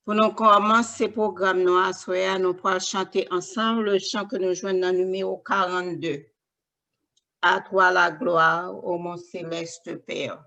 Pour nous commencer ce programme, nous pourrons chanter ensemble le chant que nous jouons dans le numéro 42. À toi la gloire, ô mon céleste Père.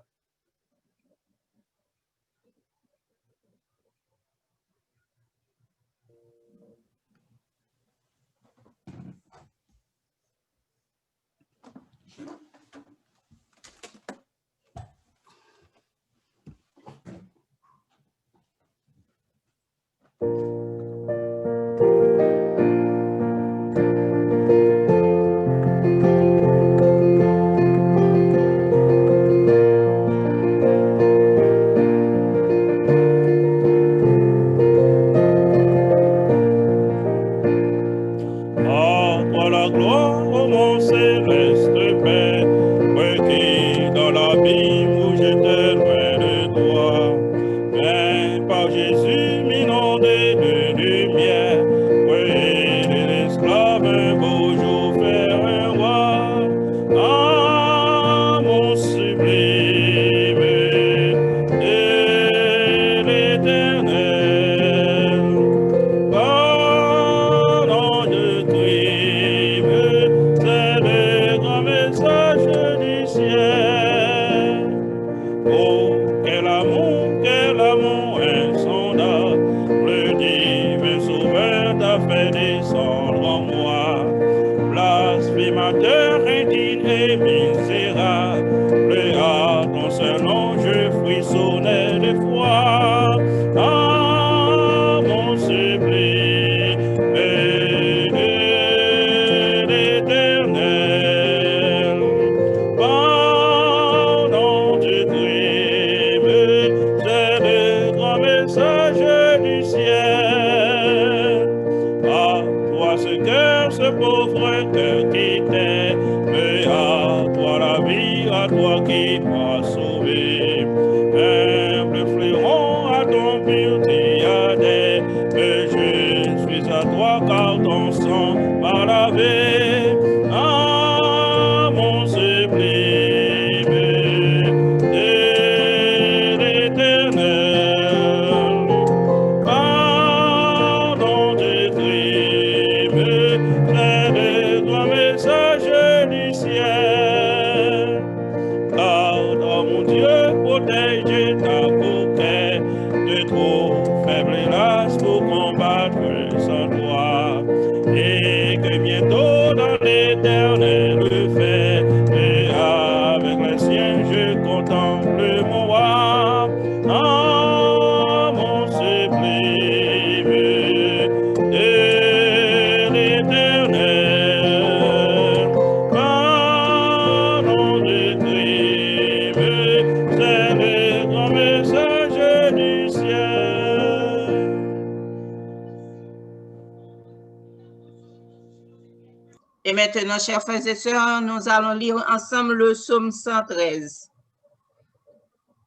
Et maintenant, chers frères et sœurs, nous allons lire ensemble le psaume 113.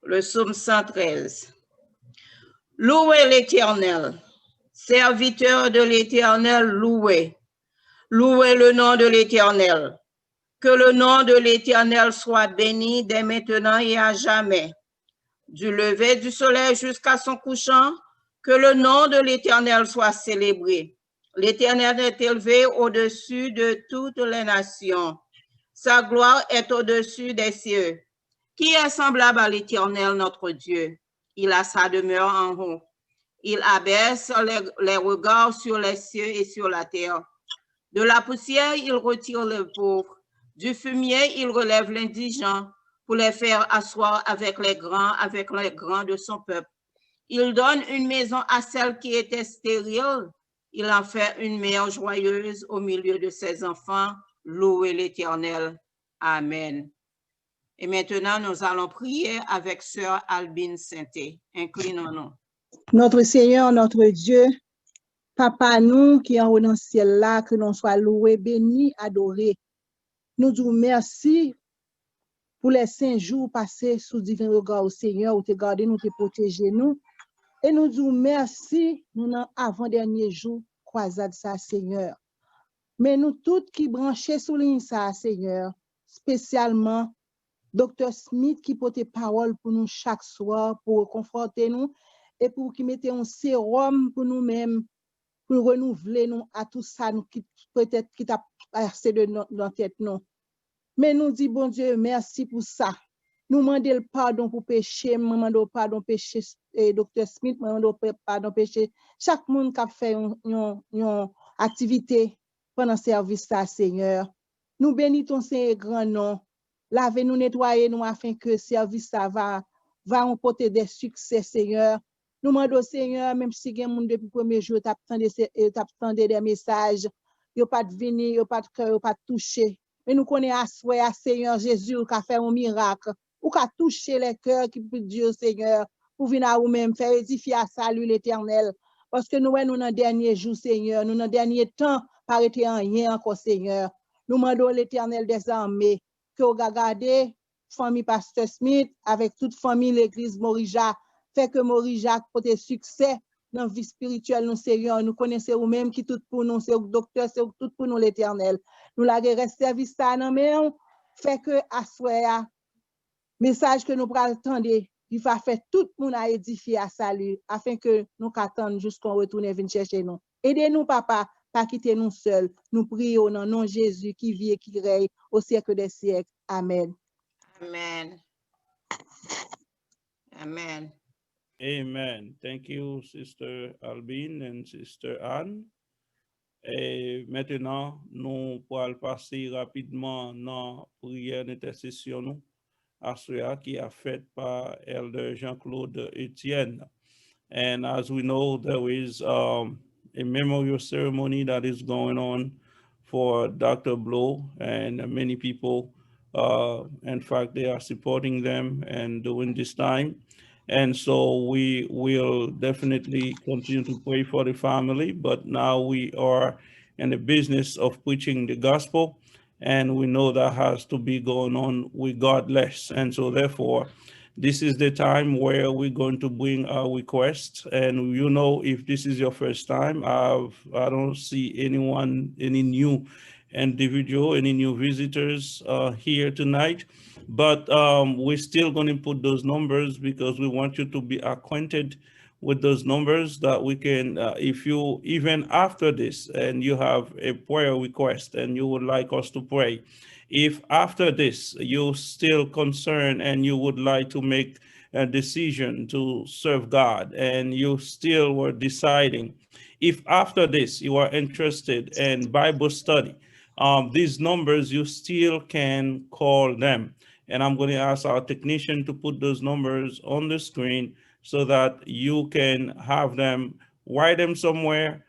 Le psaume 113. Louez l'Éternel, serviteurs de l'Éternel, louez. Louez le nom de l'Éternel. Que le nom de l'Éternel soit béni dès maintenant et à jamais. Du lever du soleil jusqu'à son couchant, que le nom de l'Éternel soit célébré. L'Éternel est élevé au-dessus de toutes les nations. Sa gloire est au-dessus des cieux. Qui est semblable à l'Éternel, notre Dieu? Il a sa demeure en haut. Il abaisse les regards sur les cieux et sur la terre. De la poussière, il retire les pauvres. Du fumier, il relève l'indigent pour les faire asseoir avec les grands de son peuple. Il donne une maison à celle qui était stérile. Il en fait une mère joyeuse au milieu de ses enfants. Louez l'Éternel. Amen. Et maintenant, nous allons prier avec sœur Albine Sainté. Inclinons-nous. Notre Seigneur, notre Dieu, Papa, nous qui en haut dans le ciel là, que l'on soit loué, béni, adoré. Nous disons merci pour les 5 jours passés sous divin regard au Seigneur, où tu gardé nous, tu protégé nous. Et nous disons merci, nous dans avant-dernier jour, croisade ça, Seigneur. Mais nous toutes qui branchés sous ligne ça, Seigneur, spécialement Dr. Smith qui porte parole pour nous chaque soir, pour conforter nous et pour qu'il mette un sérum pour nous-mêmes, pour renouveler nous à tout ça, nous qui peut-être qui t'a passé de notre tête, non. Mais nous dit, bon Dieu, merci pour ça. Nous demandons le pardon pour péché, nous demandons pardon pour péché, Dr. Smith, nous demandons pardon pour péché. Chaque monde qui a fait une activité pendant le service, ça, Seigneur. Nous bénissons Seigneur grand nom. Lavez-nous, nettoyez-nous afin que le service ça va emporter des succès, Seigneur. Nous demandons, Seigneur, même si il y a des gens depuis le premier jour, t'attendez des messages, ils n'ont pas de venir, ils n'ont pas de cœur, ils n'ont pas de toucher. Mais nous connaissons à Seigneur Jésus qui a fait un miracle, ou qui a touché les cœurs qui peut Dieu, Seigneur, pour venir à vous-même, faire édifier à salut l'Éternel. Parce que nous, dans le dernier jour, Seigneur, nous, dans le dernier temps, paraît en rien encore, Seigneur. Nous demandons l'Éternel des armées, que vous regardez, famille Pasteur Smith, avec toute famille, l'église Morija, fait que Morija porte succès dans la vie spirituelle, nous, Seigneur. Nous connaissons vous-même qui tout pour nous, c'est le docteur, c'est tout pour nous, l'Éternel. Nous l'avons service ça, mais on fait que à soir, message que nous prenons attendre, il va faire tout le monde à édifier à salut, afin que nous attendons jusqu'on retourne venir chercher nous. Aidez-nous, papa, pas quitter nous seuls. Nous prions dans le nom de Jésus qui vit et qui règne au siècle des siècles. Amen. Amen. Amen. Amen. Thank you, Sister Albine and Sister Anne. Et maintenant, nous pourrons passer rapidement dans la prière d'intercession à ceux qui a fait par Elder Jean-Claude Etienne. And as we know, there is a memorial ceremony that is going on for Dr. Blow, and many people, in fact, they are supporting them and during this time. And so we will definitely continue to pray for the family, but now we are in the business of preaching the gospel, and we know that has to be going on regardless. And so therefore, this is the time where we're going to bring our requests. And you know, if this is your first time, I don't see any new individual, any new visitors here tonight. But we're still going to put those numbers because we want you to be acquainted with those numbers that we can, if you, even after this, and you have a prayer request and you would like us to pray, if after this you're still concerned and you would like to make a decision to serve God and you still were deciding, if after this you are interested in Bible study, these numbers, you still can call them. And I'm going to ask our technician to put those numbers on the screen so that you can have them, write them somewhere,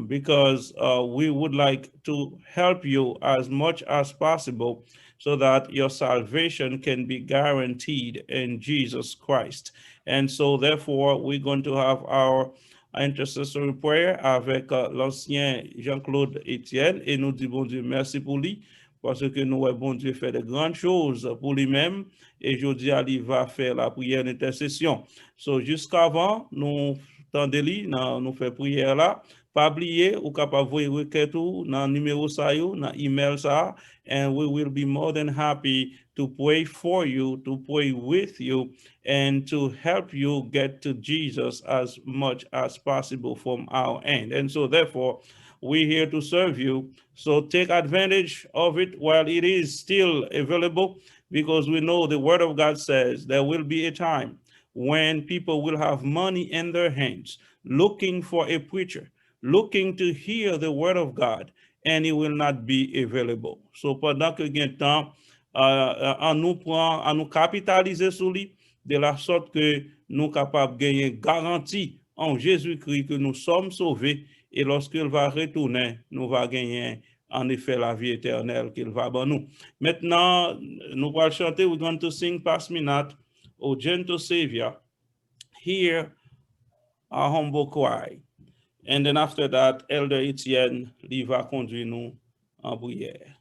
because we would like to help you as much as possible so that your salvation can be guaranteed in Jesus Christ. And so therefore, we're going to have our intercessory prayer avec l'ancien Jean-Claude Etienne, et nous disons bon Dieu merci pour lui, parce que nous avons bon Dieu fait de grandes choses pour lui-même, et je dis à lui va faire la prière d'intercession. So jusqu'avant, nous tendons nous fait prière là, pas oublier ou capable voyer requête ou dans numéro ça yo, dans email ça, and we will be more than happy to pray for you, to pray with you, and to help you get to Jesus as much as possible from our end. And so therefore, we're here to serve you. So take advantage of it while it is still available, because we know the word of God says there will be a time when people will have money in their hands, looking for a preacher, looking to hear the word of God, and it will not be available. So pendant que gain temps, à nous capitaliser sur lui, de la sorte que nous capables de gagner garantie en Jésus-Christ que nous sommes sauvés, et lorsqu'il va retourner, nous va gagner en effet la vie éternelle qu'il va dans nous. Maintenant, nous allons chanter, we're going to sing Pass Me Not, O Gentle Savior, hear our humble cry. And then after that, Elder Etienne, lui va conduire nous en prière.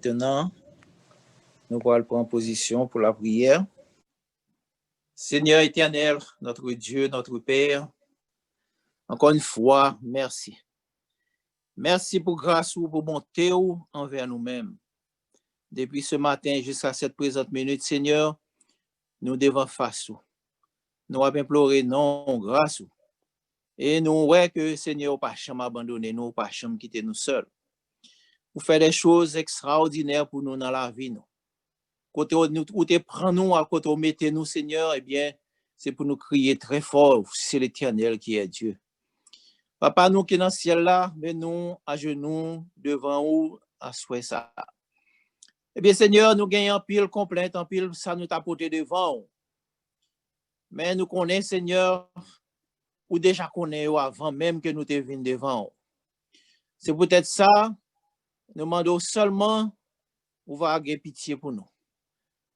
Maintenant, nous allons prendre position pour la prière. Seigneur éternel, notre Dieu, notre Père, encore une fois, merci. Merci pour grâce ou pour bonté envers nous-mêmes. Depuis ce matin jusqu'à cette présente minute, Seigneur, nous devons face. Nous avons imploré non grâce. Et nous voyons que Seigneur pas jamais abandonné nous, pas jamais quitté nous seuls. Vous faites des choses extraordinaires pour nous dans la vie. Côté où tu prends nous, à côté où mettez nous, Seigneur, eh bien, c'est pour nous crier très fort, c'est l'Éternel qui est Dieu. Papa, nous qui est dans le ciel là, mais nous à genoux devant vous, à souhait ça. Eh bien, Seigneur, nous gagnons en pile complainte, en pile, ça nous t'a porté devant vous. Mais nous connaissons, Seigneur, ou déjà connaissons avant même que nous te venions devant vous. C'est peut-être ça, nous demandons seulement, vous va avoir pitié pour nous.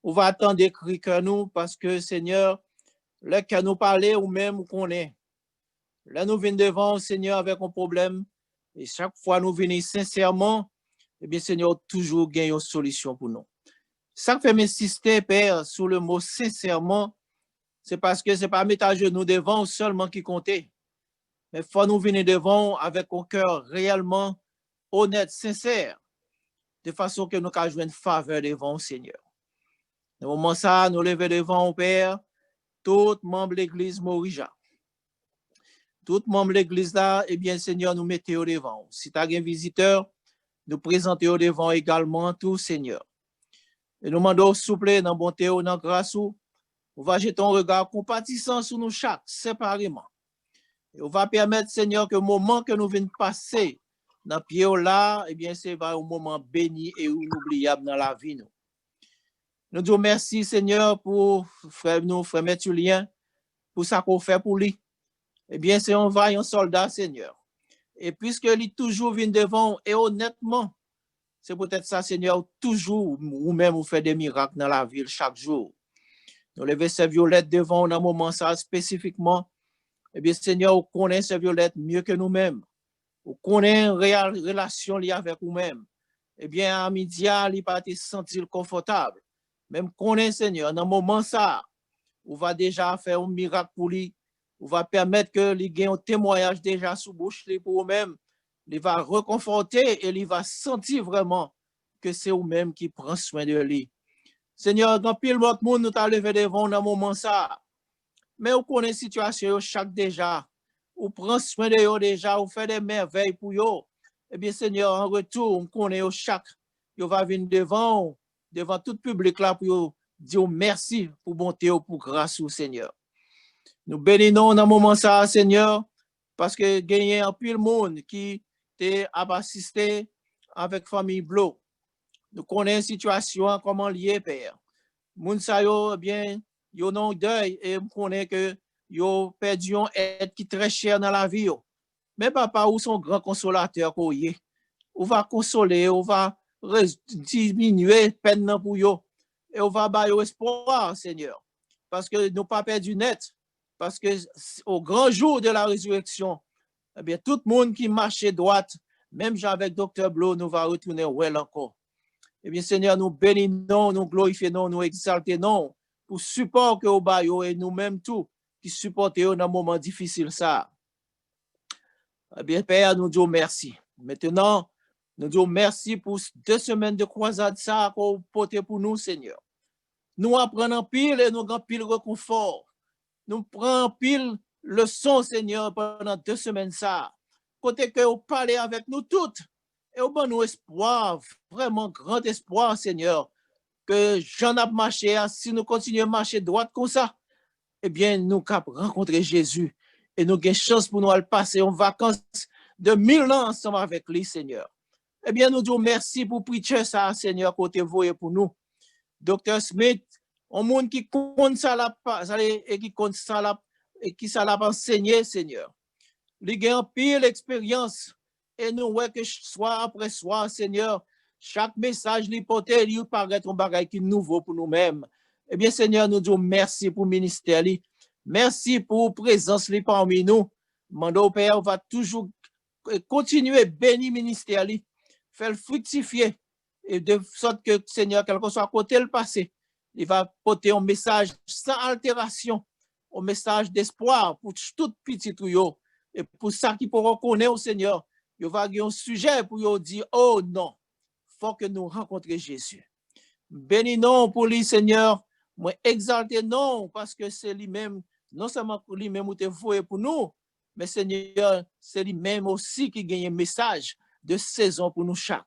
Vous va attendre écrit que nous, parce que, Seigneur, là que nous parler ou même qu'on est. Là, nous venons devant, Seigneur, avec un problème. Et chaque fois, nous venons sincèrement, eh bien, Seigneur, toujours gagne une solution pour nous. Ça que fait m'insister, Père, sur le mot sincèrement, c'est parce que ce n'est pas mettre à genoux devant seulement qui comptait. Mais il faut nous venir devant avec un cœur réellement honnête, sincère, de façon que nous puissions jouer une faveur devant le Seigneur. Dans le moment ça, nous lever devant au Père, tout membre de l'Église Morija. Tout membre de l'Église là, eh bien, Seigneur, nous mettez au devant. Si tu as un visiteur, nous présentons au devant également tout, Seigneur. Et nous demandons souple, dans bonté, dans grâce, on va jeter un regard compatissant sur nous chaque, séparément. Et on va permettre, Seigneur, que le moment que nous venons passer dans le pied là, eh bien, c'est un moment béni et inoubliable dans la vie. Nous disons merci, Seigneur, pour frère Mathulien, pour ça qu'on fait pour lui. Eh bien, c'est un vaillant soldat, Seigneur. Et puisque lui toujours vient devant, et honnêtement, c'est peut-être ça, Seigneur, toujours, ou même vous faites des miracles dans la ville chaque jour. Nous levons ces violettes devant dans un moment ça spécifiquement. Eh bien, Seigneur, vous connaissez ces violettes mieux que nous-mêmes. Vous connaissez une relation liée avec vous-même. Eh bien, à midi, il pas te sentir confortable. Même connaît, Seigneur, dans un moment ça, on va déjà faire un miracle pour lui. On va permettre que lui gagne un témoignage déjà sous bouche pour eux-mêmes. Il va reconforter et il va sentir vraiment que c'est vous-même qui prend soin de lui. Seigneur, dans pile l'autre monde, nous t'a levé devant dans un moment ça. Mais vous connaissez la situation chaque déjà. Vous prenez soin de eux déjà, vous faites des merveilles pour eux. Eh bien, Seigneur, en retour, on connaît chaque. Vous va venir devant tout le public là pour dire merci pour bonté ou pour grâce au Seigneur. Nous bénissons dans un moment ça, Seigneur, parce que gagner un peu le monde qui t'a assisté avec famille Blo. Nous connaissons la situation, comment lié, Père. Moun sa yo, bien, yo non deuil et nous connaissons que yo perdu un aide qui est très cher dans la vie. Mais papa, ou son grand consolateur qu'on y est. On va consoler, on va diminuer peine pour yo. Et on va bailler espoir, Seigneur. Parce que nous pas perdu net. Parce que au grand jour de la résurrection, eh bien, tout le monde qui marchait droite, même avec Dr. Blo, nous va retourner well encore. Eh bien, Seigneur, nous bénissons, nous glorifions, nous exaltons pour support que au baillot et nous-mêmes tout qui supportons dans un moment difficile ça. Eh bien, Père, nous disons merci. Maintenant, nous disons merci pour 2 semaines de croisade ça qu'on porte pour nous, Seigneur. Nous apprenons pile et nous avons pile réconfort. Nous prenons pile leçon, Seigneur, pendant 2 semaines ça. Côté que vous parlez avec nous toutes. Et au bon nous espoir, vraiment grand espoir, Seigneur, que j'en ai marché, si nous continuons à marcher droit comme ça, eh bien, nous capons rencontrer Jésus et nous avons chance pour nous aller passer en vacances de 1000 ans ensemble avec lui, Seigneur. Eh bien, nous disons merci pour preacher ça, Seigneur, côté voyez pour nous. Dr. Smith, un monde qui compte ça là, et qui compte ça là, et qui ça l'a enseigné, Seigneur. Il y a une pile expérience. Et nous voyons que soir après soir, Seigneur, chaque message lui porte, il paraît un bagage qui est nouveau pour nous-mêmes. Eh bien, Seigneur, nous disons merci pour le ministère. Merci pour la présence parmi nous. Mando Père va toujours continuer à bénir le ministère, faire le fructifier. et de sorte que, Seigneur, quel que soit côté le passé, il va porter un message sans altération, un message d'espoir pour tout petit tuyau. Et pour ça qui pourront connaître au Seigneur, il va avoir un sujet pour dire, oh non, il faut que nous rencontrions Jésus. Bénis non pour lui, Seigneur, moi exalté non, parce que c'est lui-même, non seulement pour lui-même où tu es voué pour nous, mais Seigneur, c'est lui-même aussi qui gagne un message de saison pour nous chaque.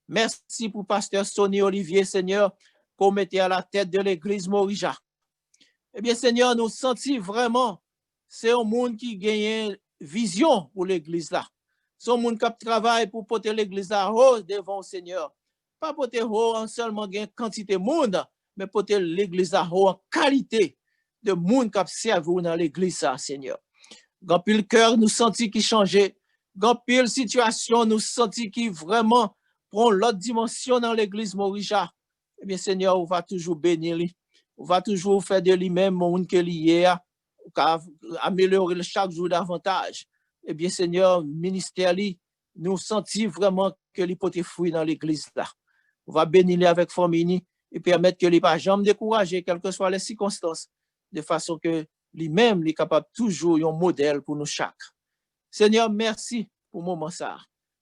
Merci pour pasteur Sonny Olivier, Seigneur, qu'on mettait à la tête de l'église Morija. Eh bien, Seigneur, nous sentons vraiment, c'est un monde qui gagne vision pour l'église là. C'est un monde qui travaille pour porter l'église là haut devant le Seigneur. Pas porter haut en seulement gagne quantité de monde, mais porter l'église là haut en qualité de monde qui servi dans l'église là, Seigneur. Quand le cœur nous sentit qui changeait, quand pile situation nous sentit qui vraiment prend l'autre dimension dans l'église Morija, eh bien, Seigneur, on va toujours bénir lui. On va toujours faire de lui-même monde que lié, améliorer chaque jour davantage. Eh bien, Seigneur, ministère lui, nous sentis vraiment que lui peut fruit dans l'église là. On va bénir lui avec famille et permettre que lui pas jamais décourager, quelles que soient les circonstances, de façon que lui-même est capable toujours un modèle pour nous chaque. Seigneur, merci pour le moment ça.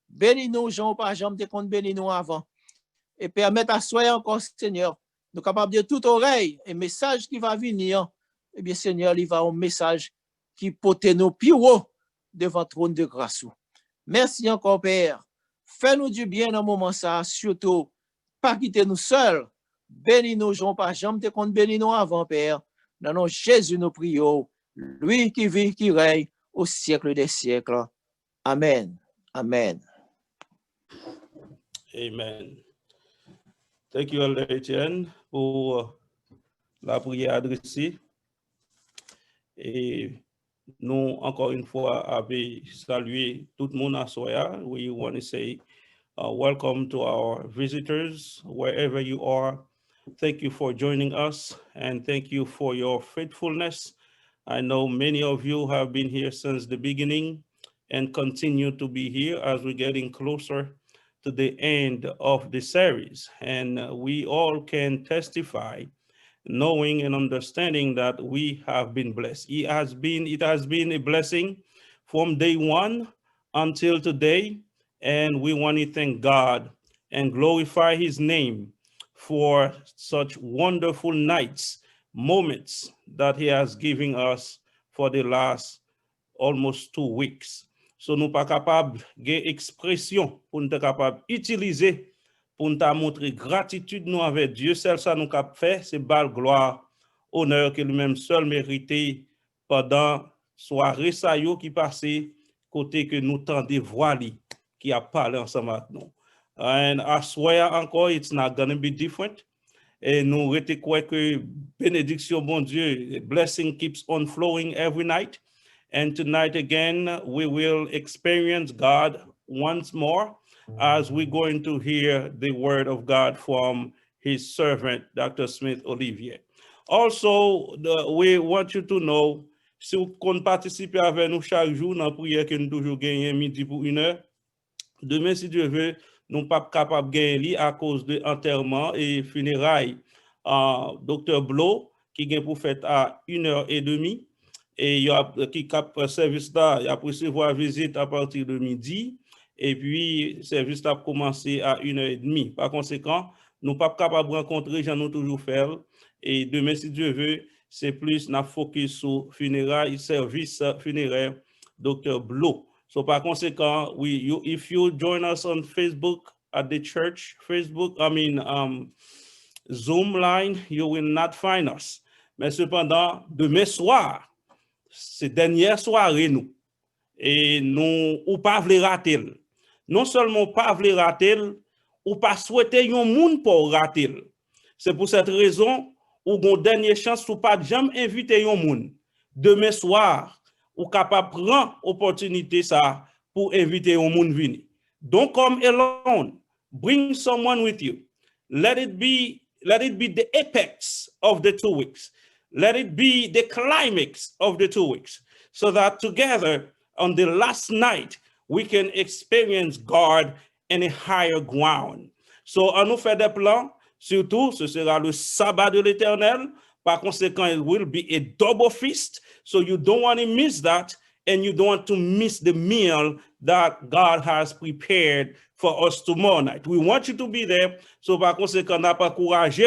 Bénis-nous, Jean, pas jamais de compte bénis-nous avant. Et permettre à soi encore, Seigneur, nous capables de toute oreille, un message qui va venir, eh bien, Seigneur, il va un message qui porte nos pieds haut devant le trône de grâce. Merci encore, Père. Fais-nous du bien dans le moment ça, surtout, pas quitter nous seuls. Bénis-nous, Jean, pas jamais de compte bénis-nous avant, Père. Dans le nom de Jésus, nous prions, lui qui vit, qui règne au siècle des siècles. Amen. Amen. Amen. Thank you, Elder Etienne, pour la prière adressée. Et nous, encore une fois, avons salué tout le monde à Soya. We want to say welcome to our visitors, wherever you are. Thank you for joining us, and thank you for your faithfulness. I know many of you have been here since the beginning and continue to be here as we're getting closer to the end of the series. And we all can testify, knowing and understanding that we have been blessed. It has been a blessing from day one until today. And we want to thank God and glorify his name for such wonderful nights, moments that he has given us for the last almost 2 weeks. So nous pas capable de expression pour nous capable utiliser pour nous montrer gratitude nous avec Dieu. Seul ça nous cap fait, c'est bal gloire, honneur que lui-même seul mérité pendant soirée ça yo qui passé côté que nous tendez voix qui a parlé ensemble avec nous. And I swear encore, it's not going to be different. Et nous rete quoi que bénédiction, bon Dieu, blessing keeps on flowing every night. And tonight again, we will experience God once more as we're going to hear the word of God from his servant, Dr. Smith Olivier. Also, we want you to know, si vous comptez participer avec nous chaque jour dans la prière que nous toujours gagnons midi pour 1 heure, demain, si Dieu veut, nous ne sommes pas capables de gagner à cause de l'enterrement et funérailles. Dr. Blo, qui vient pour faire à 1h30, et il y a qui cap service là, il a recevoir visite à partir de midi, et puis service là commencé à 1h30. Par conséquent, nous ne sommes pas capables de rencontrer, j'en ai toujours fait. Et demain, si Dieu veut, c'est plus na focus sur funérailles, service funéraire, Dr. Blo. So par conséquent, if you join us on Facebook at the church, Zoom line, you will not find us. Mais cependant, demain soir, c'est dernière soirée nous. Et nous, ou pas vle rater. Non seulement pas vle rater, ou pas souhaiter yon moun pour rater. C'est pour cette raison, ou gon dernière chance, ou pas jamais inviter yon moun. Demain soir, ou capable prendre opportunité ça pour inviter au monde venir. Don't come alone. Bring someone with you. Let it be the apex of the 2 weeks. Let it be the climax of the 2 weeks, so that together on the last night we can experience God in a higher ground. So, on nous fait des plans. Surtout, ce sera le sabbat de l'Éternel. Par conséquent, it will be a double feast. So you don't want to miss that, and you don't want to miss the meal that God has prepared for us tomorrow night. We want you to be there. So par conséquent, n'a pas encouragé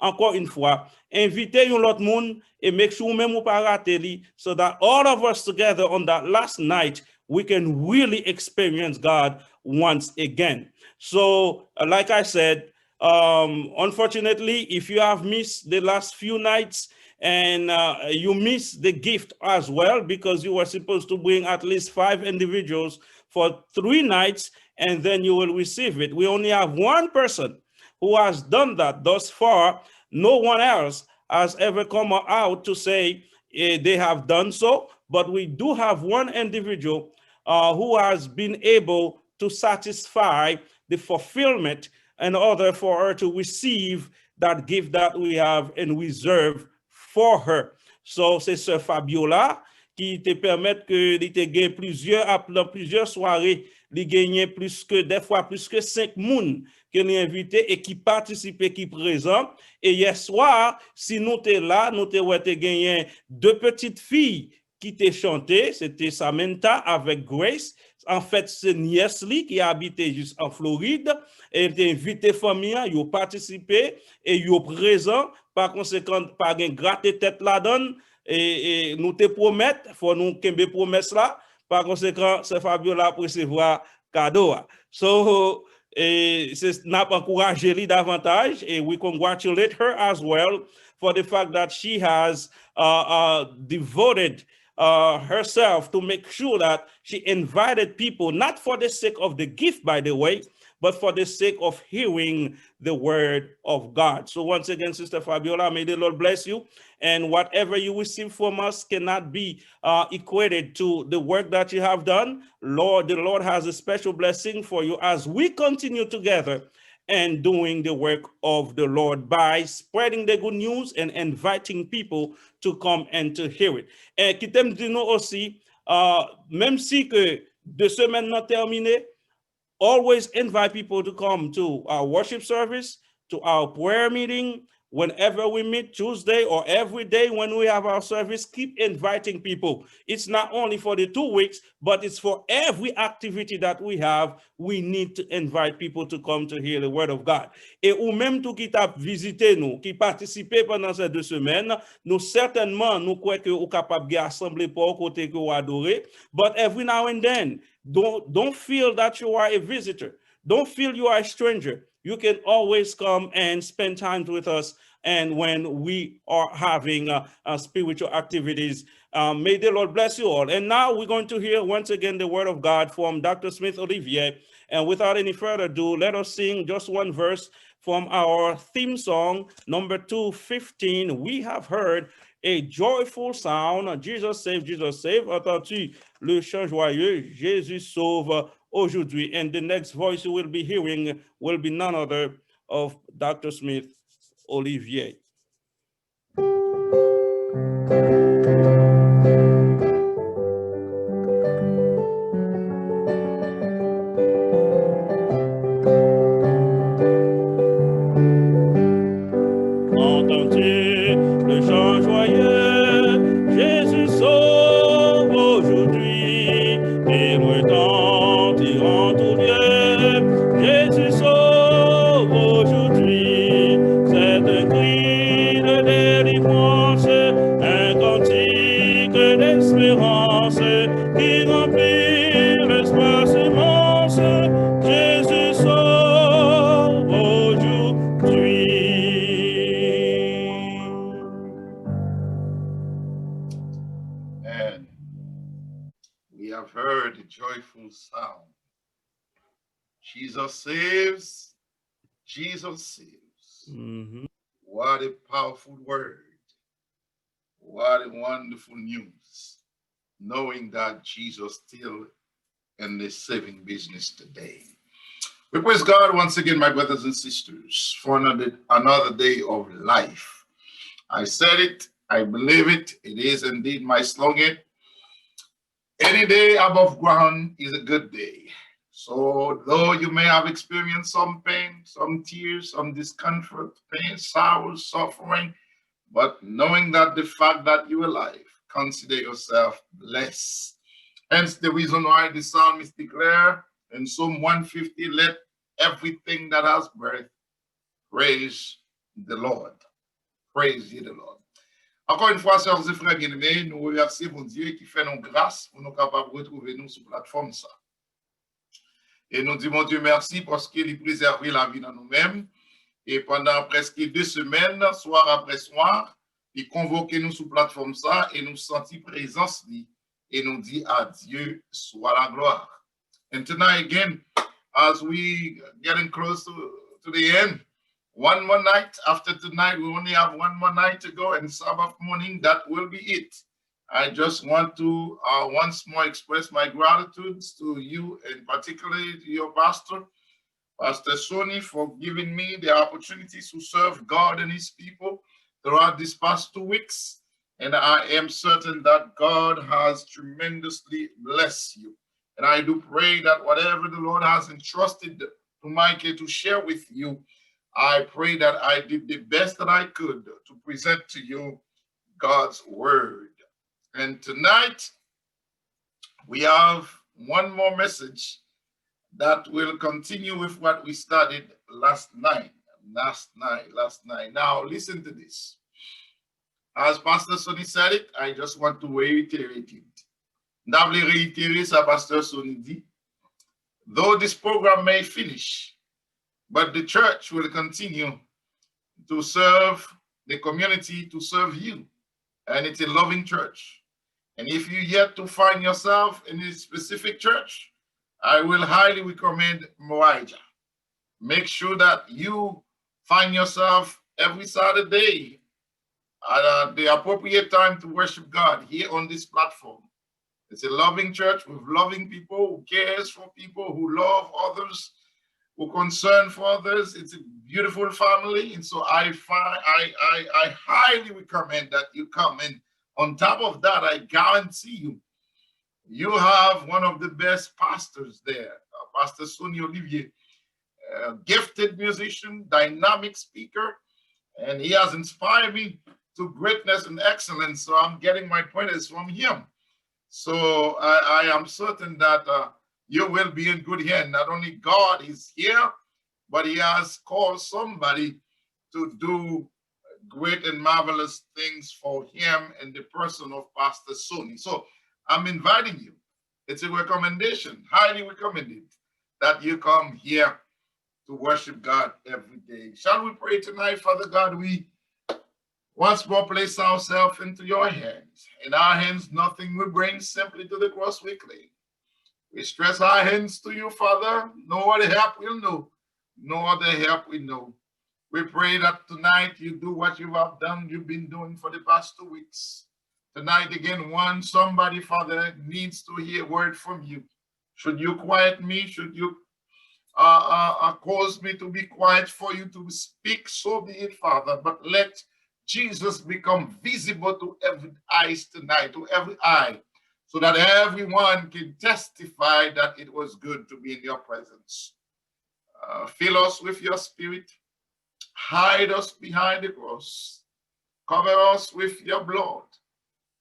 encore une fois, invitez un autre monde et make sure même ou pas rater li, so that all of us together on that last night, we can really experience God once again. So like I said, unfortunately, if you have missed the last few nights and you miss the gift as well, because you were supposed to bring at least 5 individuals for 3 nights, and then you will receive it. We only have one person who has done that thus far. No one else has ever come out to say they have done so, but we do have one individual who has been able to satisfy the fulfillment in order for her to receive that gift that we have and reserve for her. So, c'est Sœur Fabiola qui te permet que tu te gagnes plusieurs soirées, tu gagnes des fois plus que 5 personnes que nous invités et qui participent, qui présent. Et hier soir, si nous t'es là, nous t'es gagné 2 petites filles qui t'ont chanté, c'était Samantha avec Grace. En fait, c'est Niesli qui habitait juste en Floride. Et elle a invité famille, ils ont participé et ils ont présent. Par conséquent, par une gratte tête la donne. Et nous te promettons, il faut nous qu'une promesse là. Par conséquent, c'est Fabiola pour recevoir cadeau. So, c'est n'a pas encouragé davantage. Et we congratulate her as well for the fact that she has devoted herself to make sure that she invited people, not for the sake of the gift, by the way, but for the sake of hearing the word of God. So once again, Sister Fabiola, may the Lord bless you. And whatever you receive from us cannot be equated to the work that you have done. Lord, the Lord has a special blessing for you as we continue together and doing the work of the Lord by spreading the good news and inviting people to come and to hear it. Et qui t'aime dire nous aussi, même si que 2 semaines non terminées, always invite people to come to our worship service, to our prayer meeting, whenever we meet, Tuesday or every day when we have our service. Keep inviting people. It's not only for the 2 weeks, but it's for every activity that we have. We need to invite people to come to hear the word of God. Et ou même tout qui t'a visité nous, qui participé pendant ces 2 semaines, nous certainement, nous croyons que vous capable de assembler pour côté que vous adorez. But every now and then, don't feel that you are a visitor. Don't feel you are a stranger. You can always come and spend time with us. And when we are having spiritual activities, may the Lord bless you all. And now we're going to hear once again the word of God from Dr. Smith Olivier. And without any further ado, let us sing just one verse from our theme song, number 215. We have heard a joyful sound. Jesus save, Jesus save. Entends-tu le chant joyeux? Jésus sauve aujourd'hui. And the next voice you will be hearing will be none other of Dr. Smith Olivier. Entends-tu le chant joyeux? Jésus sauve aujourd'hui. Et retentira tout Dieu. Jésus sauve aujourd'hui. C'est un cri de délivrance, un cantique d'espérance qui remplit l'espace immense. Jésus sauve aujourd'hui. And we have heard a joyful sound. Jesus saves. Jesus saves. Mhm. What a powerful word. What a wonderful news. Knowing that Jesus still in the saving business today. We praise God once again, my brothers and sisters, for another day of life. I said it, I believe it. It is indeed my slogan. Any day above ground is a good day. So though you may have experienced some pain, some tears, some discomfort, pain, sorrow, suffering, but knowing that the fact that you're alive, consider yourself blessed. Hence the reason why the psalmist declare in Psalm 150, let everything that has breath praise the Lord. Praise ye the Lord. Encore une fois, sœurs et frères bien-aimés, nous remercions mon Dieu qui fait nos grâces pour nous capables de retrouver nous sur la plateforme ça. Et nous disons, mon Dieu, merci parce qu'il a préservé la vie dans nous-mêmes. Et pendant presque 2 semaines, soir après soir, il convoquait nous sur la plateforme ça et nous sentit présence et nous dit à Dieu soit la gloire. And tonight again, as we getting close to the end, one more night after tonight, we only have one more night to go, and Sabbath morning, that will be it. I just want to once more express my gratitude to you, and particularly to your pastor, Pastor Sony, for giving me the opportunity to serve God and his people throughout these past 2 weeks. And I am certain that God has tremendously blessed you. And I do pray that whatever the Lord has entrusted to Mikey to share with you, I pray that I did the best that I could to present to you God's word. And tonight, we have one more message that will continue with what we started last night. Now, listen to this. As Pastor Sonny said it, I just want to reiterate it. D'abord, réitérer ça, Pastor Sonny dit. Though this program may finish, but the church will continue to serve the community, to serve you. And it's a loving church. And if you yet to find yourself in a specific church, I will highly recommend Moija. Make sure that you find yourself every Saturday at the appropriate time to worship God here on this platform. It's a loving church with loving people who cares for people, who love others, who concern for others. It's a beautiful family. And so I highly recommend that you come. And on top of that, I guarantee you have one of the best pastors there, Pastor Sonny Olivier, gifted musician, dynamic speaker, and he has inspired me to greatness and excellence. So I'm getting my pointers from him. So I am certain that you will be in good hands. Not only God is here, but he has called somebody to do great and marvelous things for him in the person of Pastor Sonny. So I'm inviting you. It's a recommendation, highly recommended, that you come here to worship God every day. Shall we pray tonight, Father God? We once more place ourselves into your hands. In our hands, nothing we bring, simply to the cross we cling. We stress our hands to you, Father. No other help we'll know. No other help we know. We pray that tonight you do what you have done, you've been doing for the past 2 weeks. Tonight again, somebody, Father, needs to hear a word from you. Should you quiet me? Should you cause me to be quiet for you to speak? So be it, Father. But let Jesus become visible to every eyes tonight, to every eye, so that everyone can testify that it was good to be in your presence. Fill us with your spirit. Hide us behind the cross. Cover us with your blood.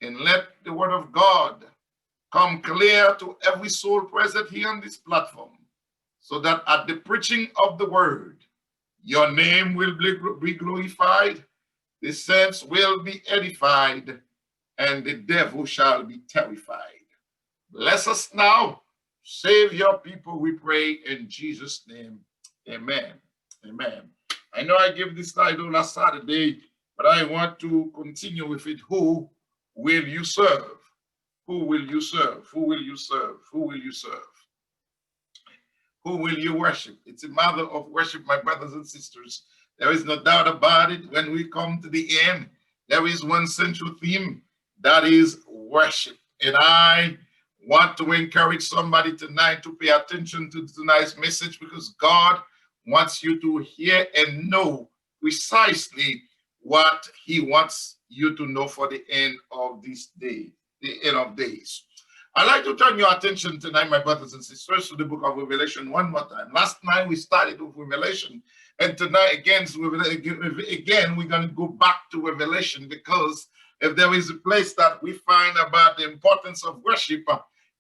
And let the word of God come clear to every soul present here on this platform, so that at the preaching of the word, your name will be glorified, the saints will be edified, and the devil shall be terrified. Bless us now. Save your people, we pray in Jesus' name. Amen. Amen. I know I gave this title last Saturday, but I want to continue with it. Who will you serve? Who will you serve? Who will you serve? Who will you serve? Who will you worship? It's a matter of worship, my brothers and sisters. There is no doubt about it. When we come to the end, there is one central theme, that is worship. And I want to encourage somebody tonight to pay attention to tonight's message, because God wants you to hear and know precisely what he wants you to know for the end of this day, the end of days. I'd like to turn your attention tonight, my brothers and sisters, to the book of Revelation one more time. Last night we started with Revelation, and tonight again we're going to go back to Revelation, because if there is a place that we find about the importance of worship,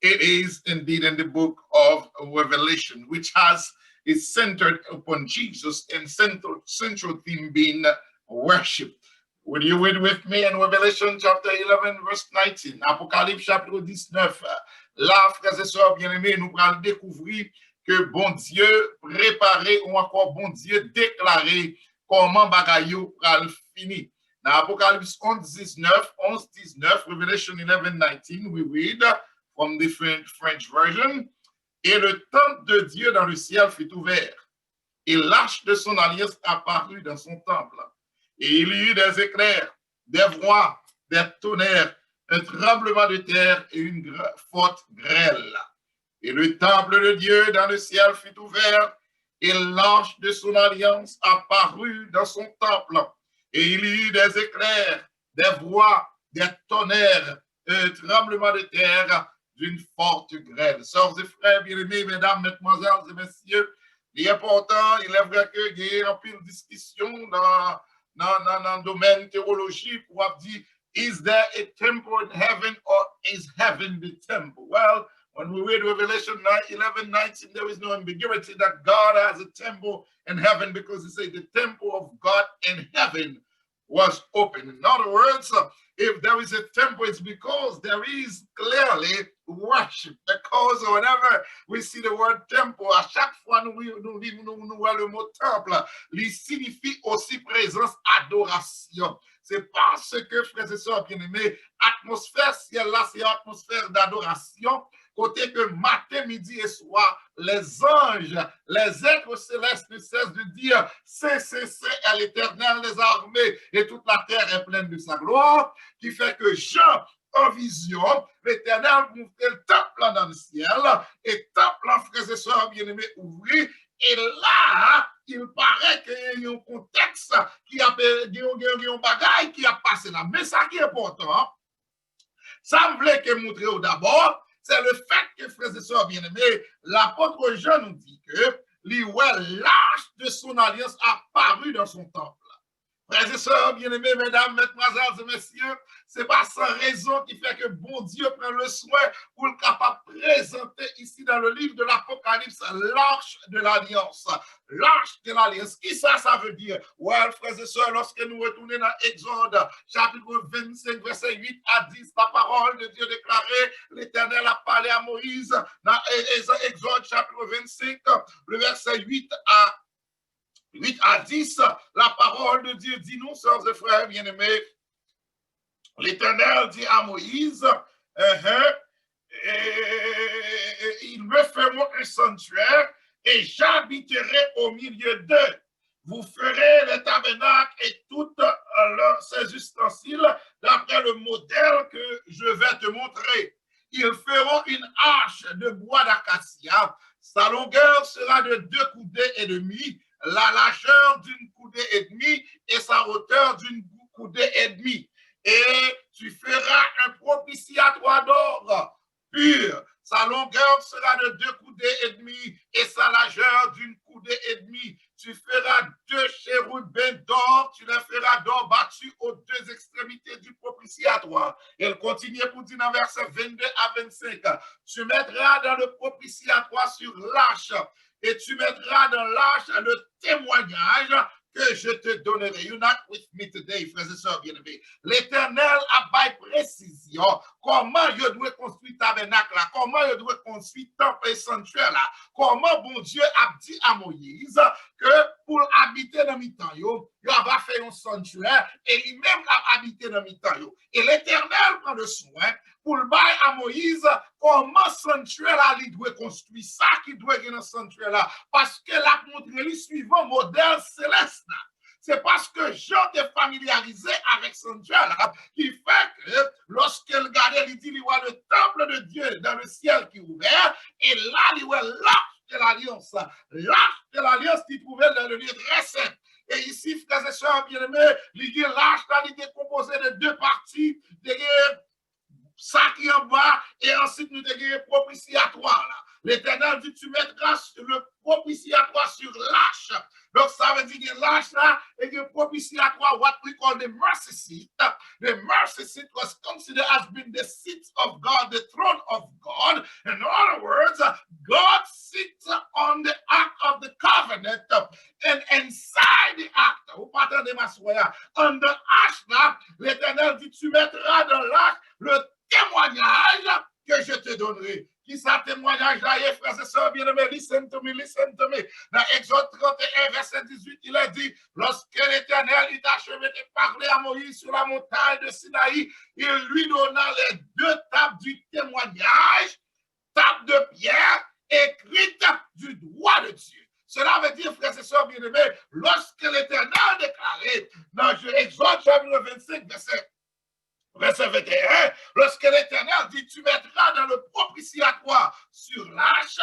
it is indeed in the book of Revelation, which is centered upon Jesus and central theme being worship. Will you read with me in Revelation chapter 11, verse 19? Apocalypse chapitre 19. Là, frères et sœurs bien-aimés, nous allons découvrir que bon Dieu préparé ou encore bon Dieu déclaré comment bagayo pral fini. Dans Apocalypse 11, 19, Revelation 11, 19, we read from the French version. Et le temple de Dieu dans le ciel fut ouvert, et l'arche de son alliance apparut dans son temple. Et il y eut des éclairs, des voix, des tonnerres, un tremblement de terre et une forte grêle. Et le temple de Dieu dans le ciel fut ouvert, et l'arche de son alliance apparut dans son temple. Et il y eut des éclairs, des voix, des tonnerres, un tremblement de terre, d'une forte grêle. Sœurs et frères bien-aimés, mesdames, mesdemoiselles et messieurs, il est important, il est vrai qu'il y a un peu de discussion dans le domaine théologique pour dire, is there a temple in heaven or is heaven the temple? Well, when we read Revelation 11, 19, there is no ambiguity that God has a temple in heaven, because it says the temple of God in heaven was open. In other words, if there is a temple, it's because there is clearly worship. Because whenever we see the word temple, à chaque fois nous voyons le mot temple, il signifie aussi présence, adoration. C'est parce que, frères et sœurs bien-aimés, atmosphère ciel-là, c'est une atmosphère d'adoration. Côté que matin, midi et soir, les anges, les êtres célestes ne cessent de dire c'est à l'Éternel des armées, et toute la terre est pleine de sa gloire, qui fait que Jean, en vision, l'Éternel montrait le temple dans le ciel, et temple, frères et sœurs bien-aimés, ouvrit, et là, il paraît qu'il y a un contexte qui a un bagage qui a passé là. Mais ça qui est important, ça me voulait que montrer d'abord, c'est le fait que, frères et sœurs bien-aimés, l'apôtre Jean nous dit que l'arche de son alliance a paru dans son temple. Frères et sœurs bien-aimés, mesdames, mesdemoiselles et messieurs, c'est pas sans raison qui fait que bon Dieu prend le soin pour le capable de présenter ici dans le livre de l'Apocalypse l'arche de l'alliance. L'arche de l'alliance. Qui ça veut dire? Ouais, frères et sœurs, lorsque nous retournons dans Exode, chapitre 25, verset 8 à 10, la parole de Dieu déclarée, l'Éternel a parlé à Moïse dans Exode, chapitre 25, le verset 8 à 10, la parole de Dieu dit, nous, sœurs et frères bien-aimés, l'Éternel dit à Moïse, il me feront un sanctuaire et j'habiterai au milieu d'eux. Vous ferez les tabernacles et toutes ces ustensiles d'après le modèle que je vais te montrer. Ils feront une arche de bois d'acacia. Sa longueur sera de 2 coudées et demi, la largeur d'une coudée et demie et sa hauteur d'une coudée et demie. Et tu feras un propitiatoire d'or pur. Sa longueur sera de 2 coudées et demi et sa largeur d'une coudée et demie. Tu feras 2 chérubins d'or, tu les feras d'or battu aux 2 extrémités du propitiatoire. Elle continue pour dire dans verset 22 à 25. Tu mettras dans le propitiatoire sur l'arche et tu mettras dans l'arche le témoignage que je te donnerai. You're not with me today, frères et sœurs bien-aimés. L'Éternel a bail précision comment je dois construire tabernacle là, comment je dois construire temple et sanctuaire là, comment bon Dieu a dit à Moïse que pour habiter dans mi-temps, il va faire un sanctuaire et lui-même a habité dans mi-temps. Et l'Éternel prend le soin pour le bail à Moïse comment sanctuaire là, il doit construire ça qui doit être dans le sanctuaire là, parce que la montré lui suivant modèle céleste. C'est parce que Jean est familiarisé avec sanctuaire là, qui fait que lorsqu'il regardait, il dit, il voit le temple de Dieu dans le ciel qui est ouvert, et là, il voit l'arche de l'alliance. L'arche de l'alliance qui trouvait dans le lieu très saint. Et ici, frères et sœurs bien-aimés, l'arche là, il est composé de 2 parties. ça qui est en bas, et ensuite nous avons propitiatoire là. L'Éternel dit, tu mettras le propitiatoire sur l'arche. Donc, ça veut dire que l'arche là, et le propitiatoire, what we call the mercy seat. The mercy seat was considered as being the seat of God, the throne of God. In other words, God sits on the ark of the covenant, and inside the ark, on the arche là, l'Éternel dit, tu mettras dans l'arche le témoignage que je te donnerai. Qui ça témoignage là, frères et sœurs bien-aimés, listen to me. Dans Exode 31, verset 18, il a dit, lorsque l'Éternel il achevé de parler à Moïse sur la montagne de Sinaï, il lui donna les 2 tables du témoignage, tables de pierre, écrites du droit de Dieu. Cela veut dire, frères et sœurs bien-aimés, lorsque l'Éternel déclaré dans Exode chapitre 25, verset 21, lorsque l'Éternel dit, tu mettras dans le propitiatoire sur l'arche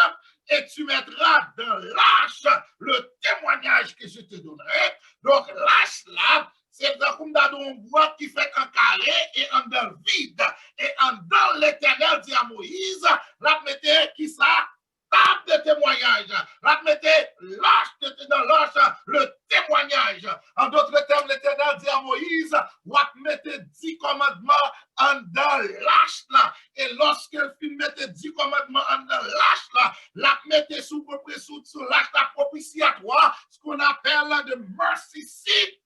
et tu mettras dans l'arche le témoignage que je te donnerai. Donc l'arche là, c'est comme un bois qui fait un carré et un dans le vide. Et en dans l'Éternel dit à Moïse, la mettez qui ça? Table de témoignage. Là, mettez l'arche dans l'arche, le témoignage. En d'autres termes, l'Éternel dit à Moïse, what mettez 10 commandements en dans l'arche là. Et lorsque il mettez 10 commandements en dans l'arche là, la mettez sous l'arche la propitiatoire, ce qu'on appelle the mercy seat,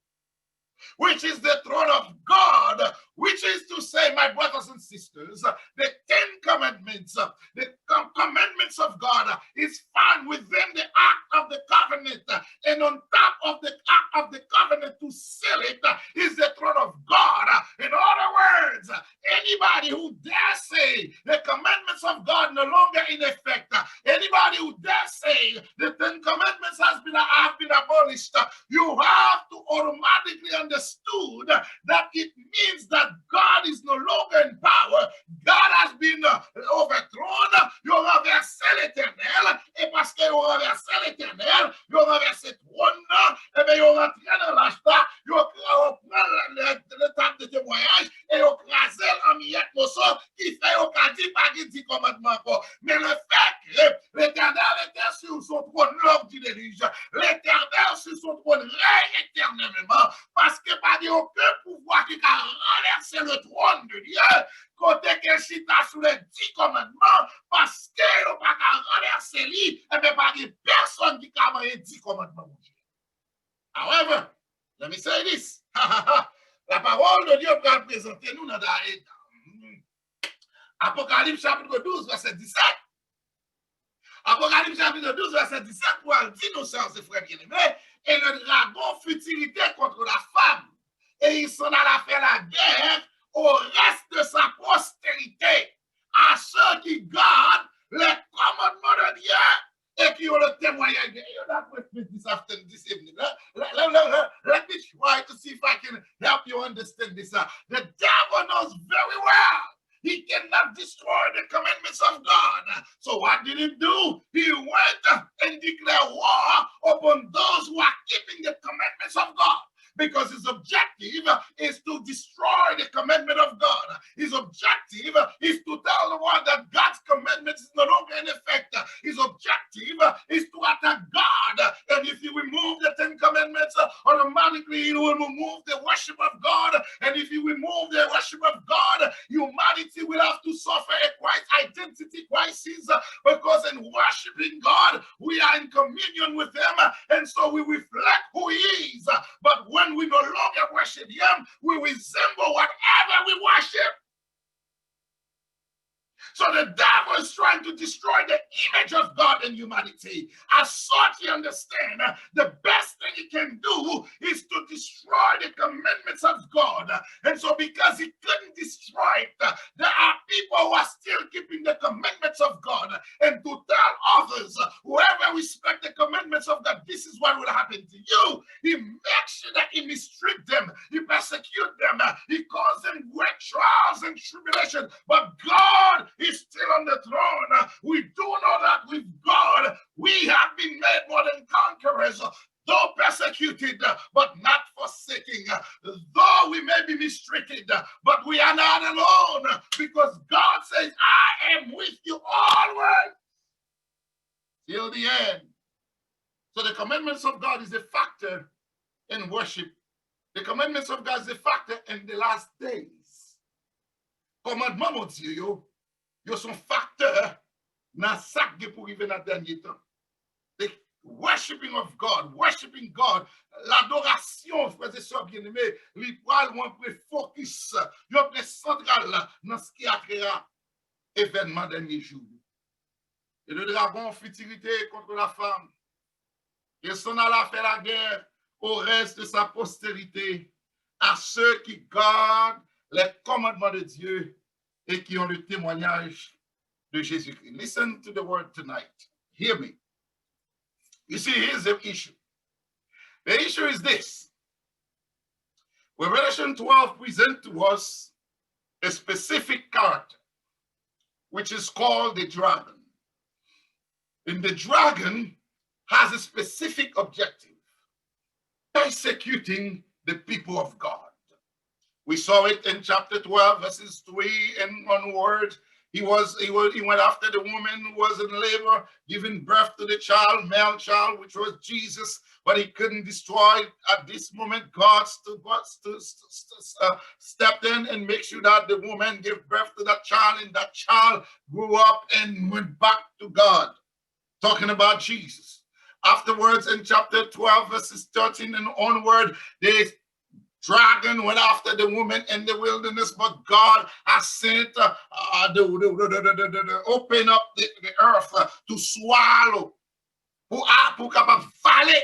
which is the throne of God, which is to say, my brothers and sisters, the 10 commandments, the commandments of God is found within the ark of the covenant, and on top of the ark of the covenant to seal it is the throne of God. In other words, anybody who dare say the commandments of God no longer in effect, anybody who dare say the 10 commandments have been abolished, you have to automatically understand that it means that God is no longer in power. God has been overthrown. You renversé l'Éternel. Et parce que vous renversé l'Éternel, vous renversé trône, et bien vous rentrez dans l'âge-là, vous prenez le table de témoignage et vous crasez en miettes morceaux qui fait au dit pas 10 commandements encore. Mais le fait que l'Éternel était sur son trône lors du déluge, l'Éternel sur son trône règne éternellement, parce que pas aucun pouvoir qui a renversé le trône de Dieu, côté que chita sous les 10 commandements, parce que n'a pas renversé lui, et bien pas de personne qui a renversé 10 commandements. However, let me say this. La parole de Dieu va présenter nous dans Apocalypse chapitre 12, verset 17. Apocalypse chapitre 12, verset 17, pour dire nos sœurs et frères bien-aimés, et le dragon fut irrité contre la femme, et il s'en alla faire la guerre au reste de sa postérité, à ceux qui gardent les commandements de Dieu et qui ont le témoignage de Dieu. Let me try to see if I can help you understand this. The devil knows very well he cannot destroy the commandments of God. So what did he do? He went and declared war upon those who are keeping the commandments of God. Because his objective is to destroy the commandment of God. His objective is to tell the world that God's commandment is no longer in effect. His objective is to attack God. And if you remove the 10 commandments, automatically he will remove the worship of God. And if you remove the worship of God, humanity will have to suffer a identity crisis, because in worshiping God, we are in communion with him, and so we reflect who he is. But when we no longer worship him, we resemble whatever we worship. So the devil is trying to destroy the image of God in humanity. As such, you understand, the best thing he can do is to destroy the commandments of God. And so because he couldn't destroy it, there are people who are still keeping the commandments of God. And to tell others, whoever respect the commandments of God, this is what will happen to you. He makes sure that he mistreat them, he persecute them, he causes them great trials and tribulation. But God is still on the throne. We do know that with God, we have been made more than conquerors, though persecuted, but not forsaking. Though we may be mistreated, but we are not alone, because till the end. So the commandments of God is a factor in worship. The commandments of God is a factor in the last days. Commandement, mon Dieu, yo son facteur dans ça qui pour arriver dans le dernier temps. The worshiping of God, l'adoration, frères et sœurs bien-aimés, littéralement, on peut focus, on peut central dans ce qui a créé événement dernier jour. Et le dragon futilité contre la femme. Et s'en alla faire la guerre au reste de sa postérité, à ceux qui gardent les commandements de Dieu et qui ont le témoignage de Jésus-Christ. Listen to the word tonight. Hear me. You see, here's the issue. The issue is this. Revelation 12 presents to us a specific character, which is called the dragon. And the dragon has a specific objective, persecuting the people of God. We saw it in chapter 12, verses 3 and onward. He went after the woman who was in labor, giving birth to the child, male child, which was Jesus, but he couldn't destroy it. At this moment, God stepped in and made sure that the woman gave birth to that child, and that child grew up and went back to God. Talking about Jesus. Afterwards, in chapter 12, verses 13 and onward, the dragon went after the woman in the wilderness, but God has sent open up the earth to swallow, pour capable valer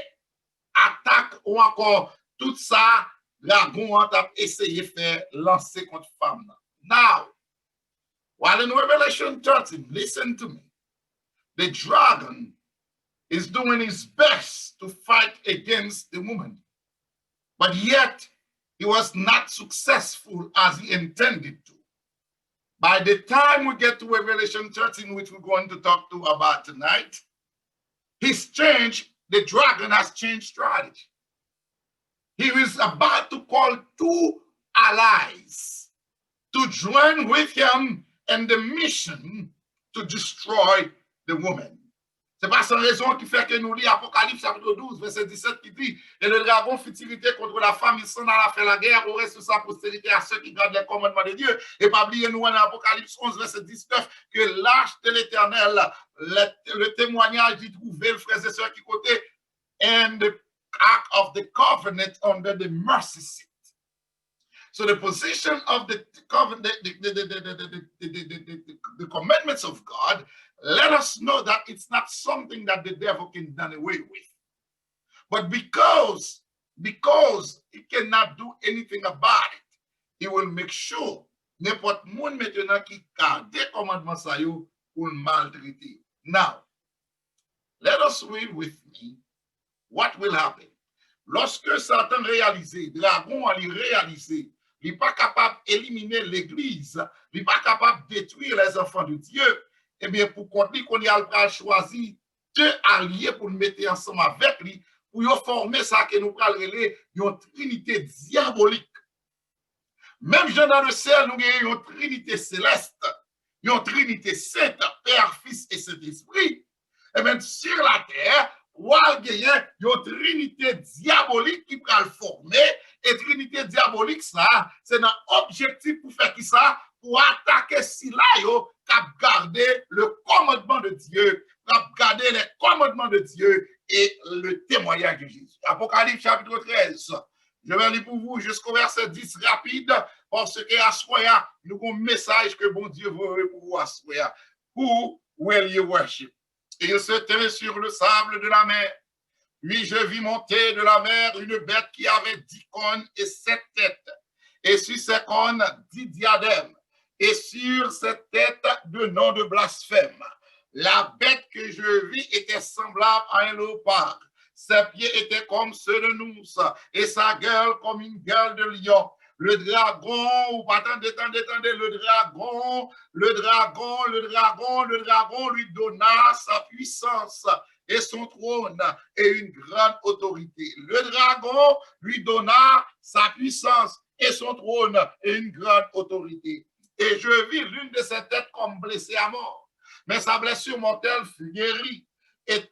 attaque ou encore tout ça, dragon a essayé faire lancer contre femme. Now, while in Revelation 13, listen to me, the dragon is doing his best to fight against the woman, but yet he was not successful as he intended to. By the time we get to Revelation 13, which we're going to talk to about tonight, the dragon has changed strategy. He is about to call two allies to join with him in the mission to destroy the woman. C'est pas sans raison qui fait que nous lisons Apocalypse chapitre 12, verset 17 qui dit, et le dragon futilité contre la femme, il s'en alla faire la guerre au reste de sa postérité à ceux qui gardent les commandements de Dieu. Et pas oublier nous en Apocalypse 11, verset 19, que l'arche de l'Éternel, le témoignage d'y trouver, le frères et sœurs qui côté, and the ark of the covenant under the mercy seat. So the position of the covenant, the commandments of God, let us know that it's not something that the devil can done away with. But because he cannot do anything about it, he will make sure n'importe monde maintenant qui garde des commandements ça yo pour le maltraiter. Now, let us read with me what will happen. Lorsque Satan réalise, dragon a réalisé, il n'est pas capable d'éliminer l'Église, il n'est pas capable de détruire les enfants de Dieu, eh bien, pour qu'on dise qu'on a choisi deux alliés pour nous mettre ensemble avec lui, pour former ça que nous parlons une trinité diabolique. Même dans le ciel, nous avons une trinité céleste, une trinité sainte, Père, Fils et Saint-Esprit. Et bien, sur la terre, ou al genyen yon trinité diabolique qui pral former, et trinité diabolique ça, c'est un objectif pour faire qui ça, pour attaquer si là yo, cap garder le commandement de Dieu, cap garder les commandements de Dieu et le témoignage de Jésus. Apocalypse chapitre 13. Je vais lire pour vous jusqu'au verset 10 rapide, parce que à soya, nous avons un message que bon Dieu veut pour vous à soya. Who will you worship? Et il se tenait sur le sable de la mer. Puis je vis monter de la mer une bête qui avait 10 cornes et 7 têtes. Et sur ces cornes, 10 diadèmes. Et sur cette tête, de noms de blasphème. La bête que je vis était semblable à un léopard. Ses pieds étaient comme ceux de nous, et sa gueule comme une gueule de lion. Le dragon, ou pas attendez, le dragon lui donna sa puissance et son trône et une grande autorité. Le dragon lui donna sa puissance et son trône et une grande autorité. Et je vis l'une de ses têtes comme blessée à mort, mais sa blessure mortelle fut guérie. Et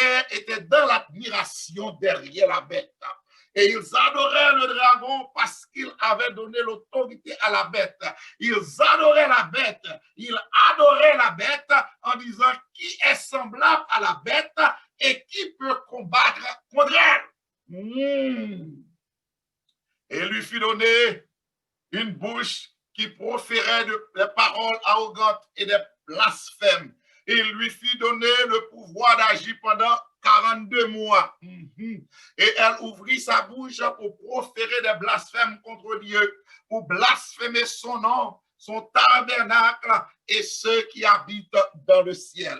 terre était dans l'admiration derrière la bête. Et ils adoraient le dragon parce qu'il avait donné l'autorité à la bête. Ils adoraient la bête. Ils adoraient la bête en disant qui est semblable à la bête et qui peut combattre contre elle. Et lui fut donné une bouche qui proférait des paroles arrogantes et des blasphèmes. Il lui fut donné le pouvoir d'agir pendant 42 mois. Et elle ouvrit sa bouche pour proférer des blasphèmes contre Dieu, pour blasphémer son nom, son tabernacle et ceux qui habitent dans le ciel.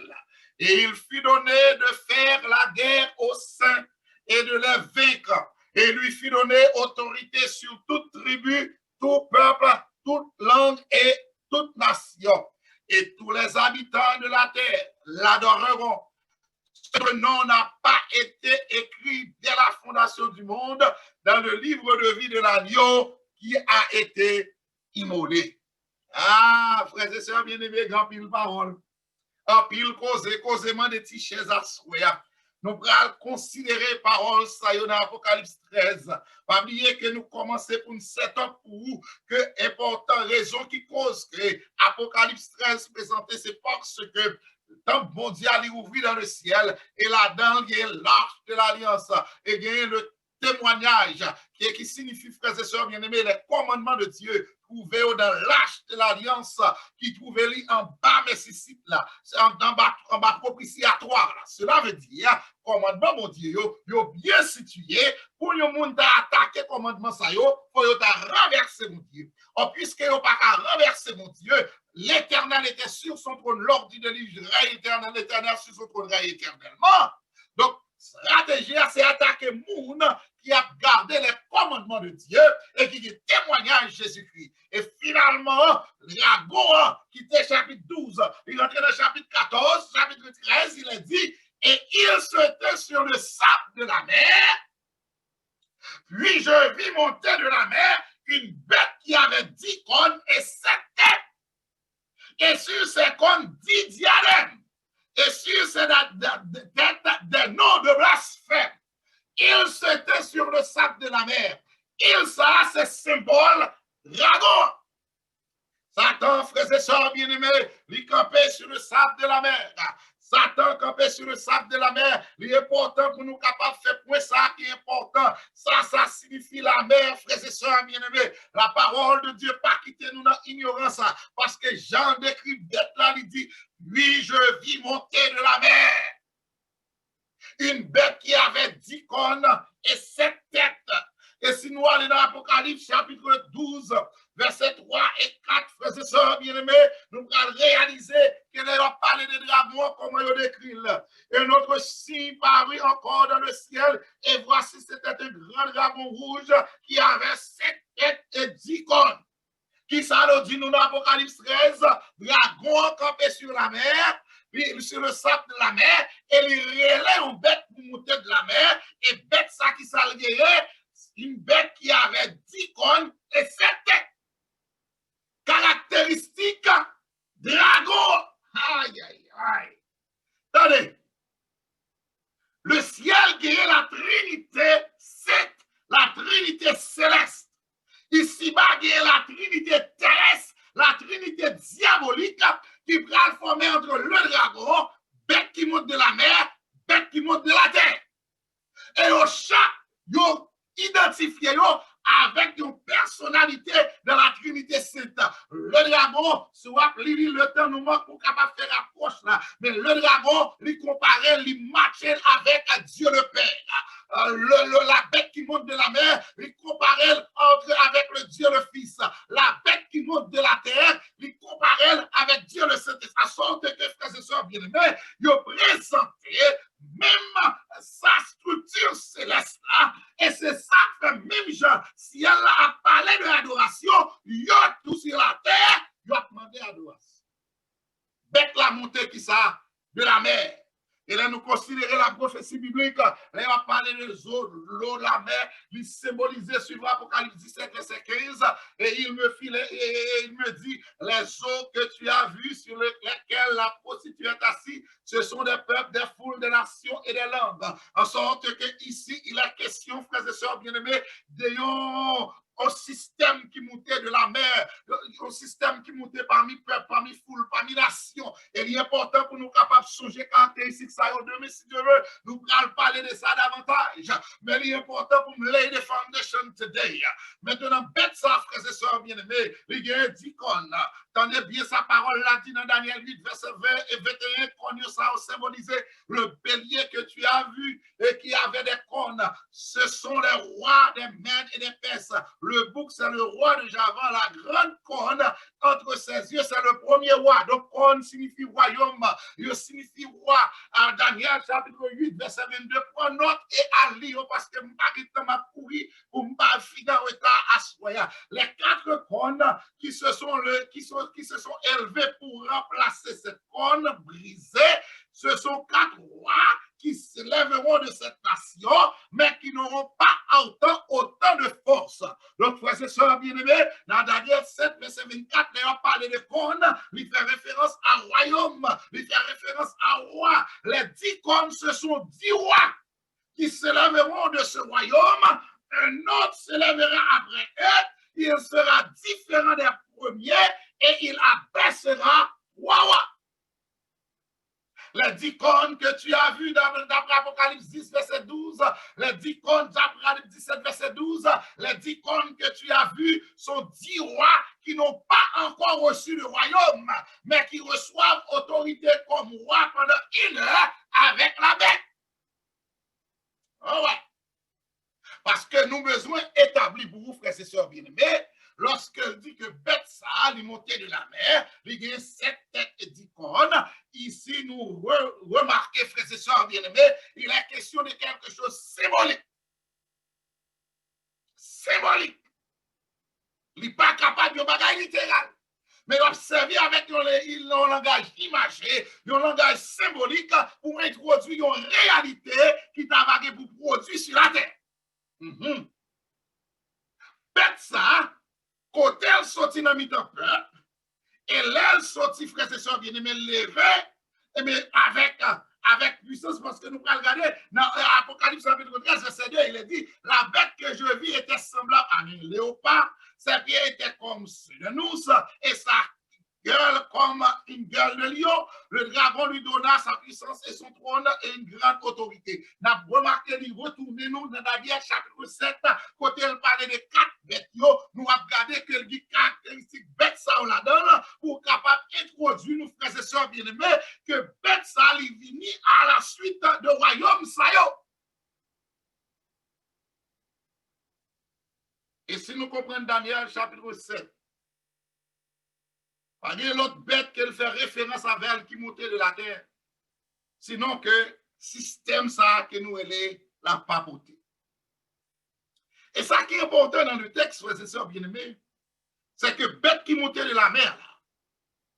Et il fut donné de faire la guerre aux saints et de les vaincre. Et lui fut donné autorité sur toute tribu, tout peuple, toute langue et toute nation. Et tous les habitants de la terre l'adoreront. Ce nom n'a pas été écrit dès la fondation du monde dans le livre de vie de l'agneau qui a été immolé. Ah, frères et sœurs bien-aimés, grand pile parole. En pile causément des petits chaises à souhait. Nous allons considérer parole ça dans Apocalypse 13. Pas oublier que nous commençons pour une setup pour vous, que important raison qui cause que Apocalypse 13 présenté, c'est parce que le temple mondial est ouvert dans le ciel et là-dedans, il y a l'arche de l'alliance et il y a le témoignage qui signifie, frères et sœurs bien-aimés, les commandements de Dieu trouvés dans l'arche de l'alliance qui trouvait en bas Mississippi là, en bas propitiatoire là. Cela veut dire commandement mon Dieu yo bien situé pour yo monde attaquer commandement ça yo pour yo renverser mon Dieu. Oh, puisque yo pas renverser mon Dieu, l'Éternel était sur son trône, l'ordre de l'Israël éternel, l'Éternel sur son trône règne éternellement. Donc stratégie, c'est attaquer monde qui a gardé les commandements de Dieu et qui dit témoignage de Jésus-Christ. Et finalement, Dragon, qui était chapitre 12, il entre dans chapitre 14, chapitre 13, il a dit, et il se tenait sur le sable de la mer, puis je vis monter de la mer une bête qui avait 10 cornes et 7 têtes, et sur ces cornes 10 diadèmes, et sur ces têtes des noms de blasphème. Il se tait sur le sable de la mer. Il ça, c'est symbole dragon. Satan, frères et sœurs bien-aimés, il campait sur le sable de la mer. Satan campait sur le sable de la mer. Il est important pour nous capables de faire point ça qui est important. Ça signifie la mer, frères et sœurs bien-aimés. La parole de Dieu, pas quitter nous dans l'ignorance. Parce que Jean décrit bête là, il dit, oui, je vis monter de la mer. Une bête qui avait 10 cornes et 7 têtes. Et si nous allons dans l'Apocalypse chapitre 12, versets 3 et 4, frères et sœurs bien-aimés, nous allons réaliser qu'il a parlé de dragons comme il décrit là. Et notre signe parut encore dans le ciel. Et voici, c'était un grand dragon rouge qui avait 7 têtes et 10 cornes. Qui ça nous dit nous dans l'Apocalypse 13, dragon campé sur la mer, sur le sable de la mer, et il relève une bête pour monter de la mer, et bête ça qui s'alguerait, une bête qui avait 10 cornes et 7 têtes. Caractéristique, dragon. Aïe, aïe, aïe. Attendez. Le ciel qui est la Trinité, c'est la Trinité céleste. Ici-bas, il y a la Trinité terrestre, la Trinité diabolique, qui va former entre le dragon, bête qui monte de la mer, bête qui monte de la terre. Et au chat, ils identifié avec une personnalité de la Trinité sainte. Le dragon, soit le temps nous manque pour capable faire approche là, mais le dragon, il comparait, il matchait avec Dieu le Père. La bête qui monte de la mer, il comparait avec le Dieu le Fils. La bête qui monte de la terre, il comparait avec Dieu le Saint-Esprit. À sorte que, frères et sœurs bien-aimés, il présenté même sa structure céleste là, et c'est ça que même Jean, si elle a parlé de l'adoration, il a tout sur la terre, il a demandé adoration. Bête la montée qui ça, de la mer. Et là, nous considérons la prophétie biblique. Là, on va parler de l'eau, la mer, il symbolisait sur l'Apocalypse 17, verset 15. Et il me dit, les eaux que tu as vues sur lesquelles la prostituée est assise, ce sont des peuples, des foules, des nations et des langues. En sorte que ici, il est question, frères et sœurs bien-aimés, un système qui montait de la mer, un système qui montait parmi peuples, parmi foules, parmi nations. Et il est important pour nous capables de songer caractéristiques ça demain, si Dieu veut, nous allons parler de ça davantage. Mais il est important pour me lay the foundation today. Maintenant, bête ça, frères et sœurs bien-aimés, il y a un dicône. Tendez bien sa parole là, dit dans Daniel 8, verset 20 et 21, qu'on ça a symbolisé le bélier que tu as vu et qui avait des cônes. Ce sont les rois des Mèdes et des Perses. Le bouc, c'est le roi de Javan, la grande cône entre ses yeux, c'est le premier roi. Donc, cône signifie royaume, il signifie roi. À Daniel, chapitre 8, verset 22, prends note et à lire parce que je m'a couru pour me finir au état à soya. Les 4 cônes qui se sont élevés pour remplacer cette cône brisée, ce sont 4 rois qui se lèveront de cette nation, mais qui n'auront pas autant de force. Donc, frères et sœurs bien-aimés, dans Daniel 7, verset 24, on parle de cônes, il fait référence à royaume, il fait référence à roi. Les 10 cônes, ce sont 10 rois qui se lèveront de ce royaume. Un autre se lèvera après eux, il sera différent des premiers et il abaissera roi. Les 10 cônes que tu as vus d'après Apocalypse 10, verset 12, les 10 cônes d'après Apocalypse 17, verset 12, les 10 cônes que tu as vus sont 10 rois qui n'ont pas encore reçu le royaume, mais qui reçoivent autorité comme roi pendant 1 heure avec la bête. Oh ouais. Parce que nous besoin établi pour vous, frères et sœurs bien-aimés, lorsqu'elle dit que bête ça, il montait de la mer, il y a 7 têtes et 10 cônes. Ici, nous remarquons, frères et sœurs bien-aimés, il est question de quelque chose de symbolique. Symbolique. Il n'est pas capable de bagage littéral. Mais observer avec un langage imagé, un langage symbolique pour introduire une réalité qui t'a vagué pour produire sur la terre. Bête ça, quand elle sortit dans le peuple, et elle sortit, frères et sœurs bien-aimés, levée, avec puissance, parce que nous pouvons regarder dans Apocalypse chapitre 13, verset 2, il est dit, la bête que je vis était semblable à un léopard, ses pieds étaient comme ceux de nous, et sa gueule comme une gueule de lion. Le dragon lui donna sa puissance et son trône et une grande autorité. Nous avons remarqué, retournez-nous dans Daniel chapitre 7, côté elle parlait de 4 bêtes, nous avons regardé que les caractéristiques bêtes ça on la donne pour capable introduire nous frères et sœurs bien-aimés que bête ça il vient à la suite de royaume ça yo. Et si nous comprenons Daniel chapitre 7, pas de l'autre bête qu'elle fait référence à elle qui montait de la terre. Sinon que système ça que nous est la papauté. Et ça qui est important dans le texte, frères et sœurs bien-aimés, c'est que bête qui montait de la mer, là,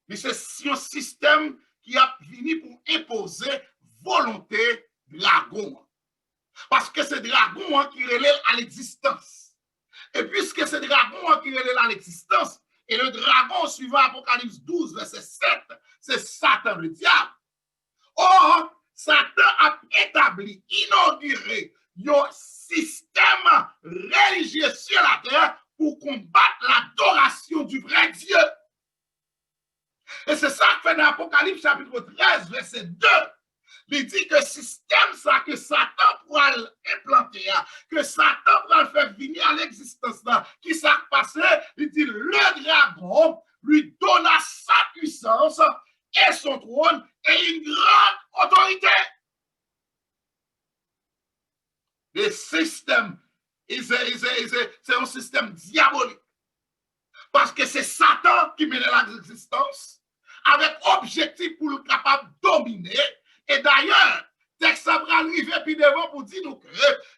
mais c'est un système qui a fini pour imposer volonté dragon. Parce que c'est dragon qui relève à l'existence. Et puisque c'est dragon qui relève à l'existence, et le dragon, suivant Apocalypse 12, verset 7, c'est Satan, le diable. Or, Satan a établi, inauguré, un système religieux sur la terre pour combattre l'adoration du vrai Dieu. Et c'est ça que fait dans Apocalypse chapitre 13, verset 2. Il dit que système ça que Satan pourra implanter, que Satan pourra le faire venir à l'existence, qui s'est passé, il dit le dragon lui donna sa puissance et son trône et une grande autorité. Le système, c'est un système diabolique. Parce que c'est Satan qui mène à l'existence avec objectif pour le capable de dominer. Et d'ailleurs, texte va arriver puis devant pour dire nous que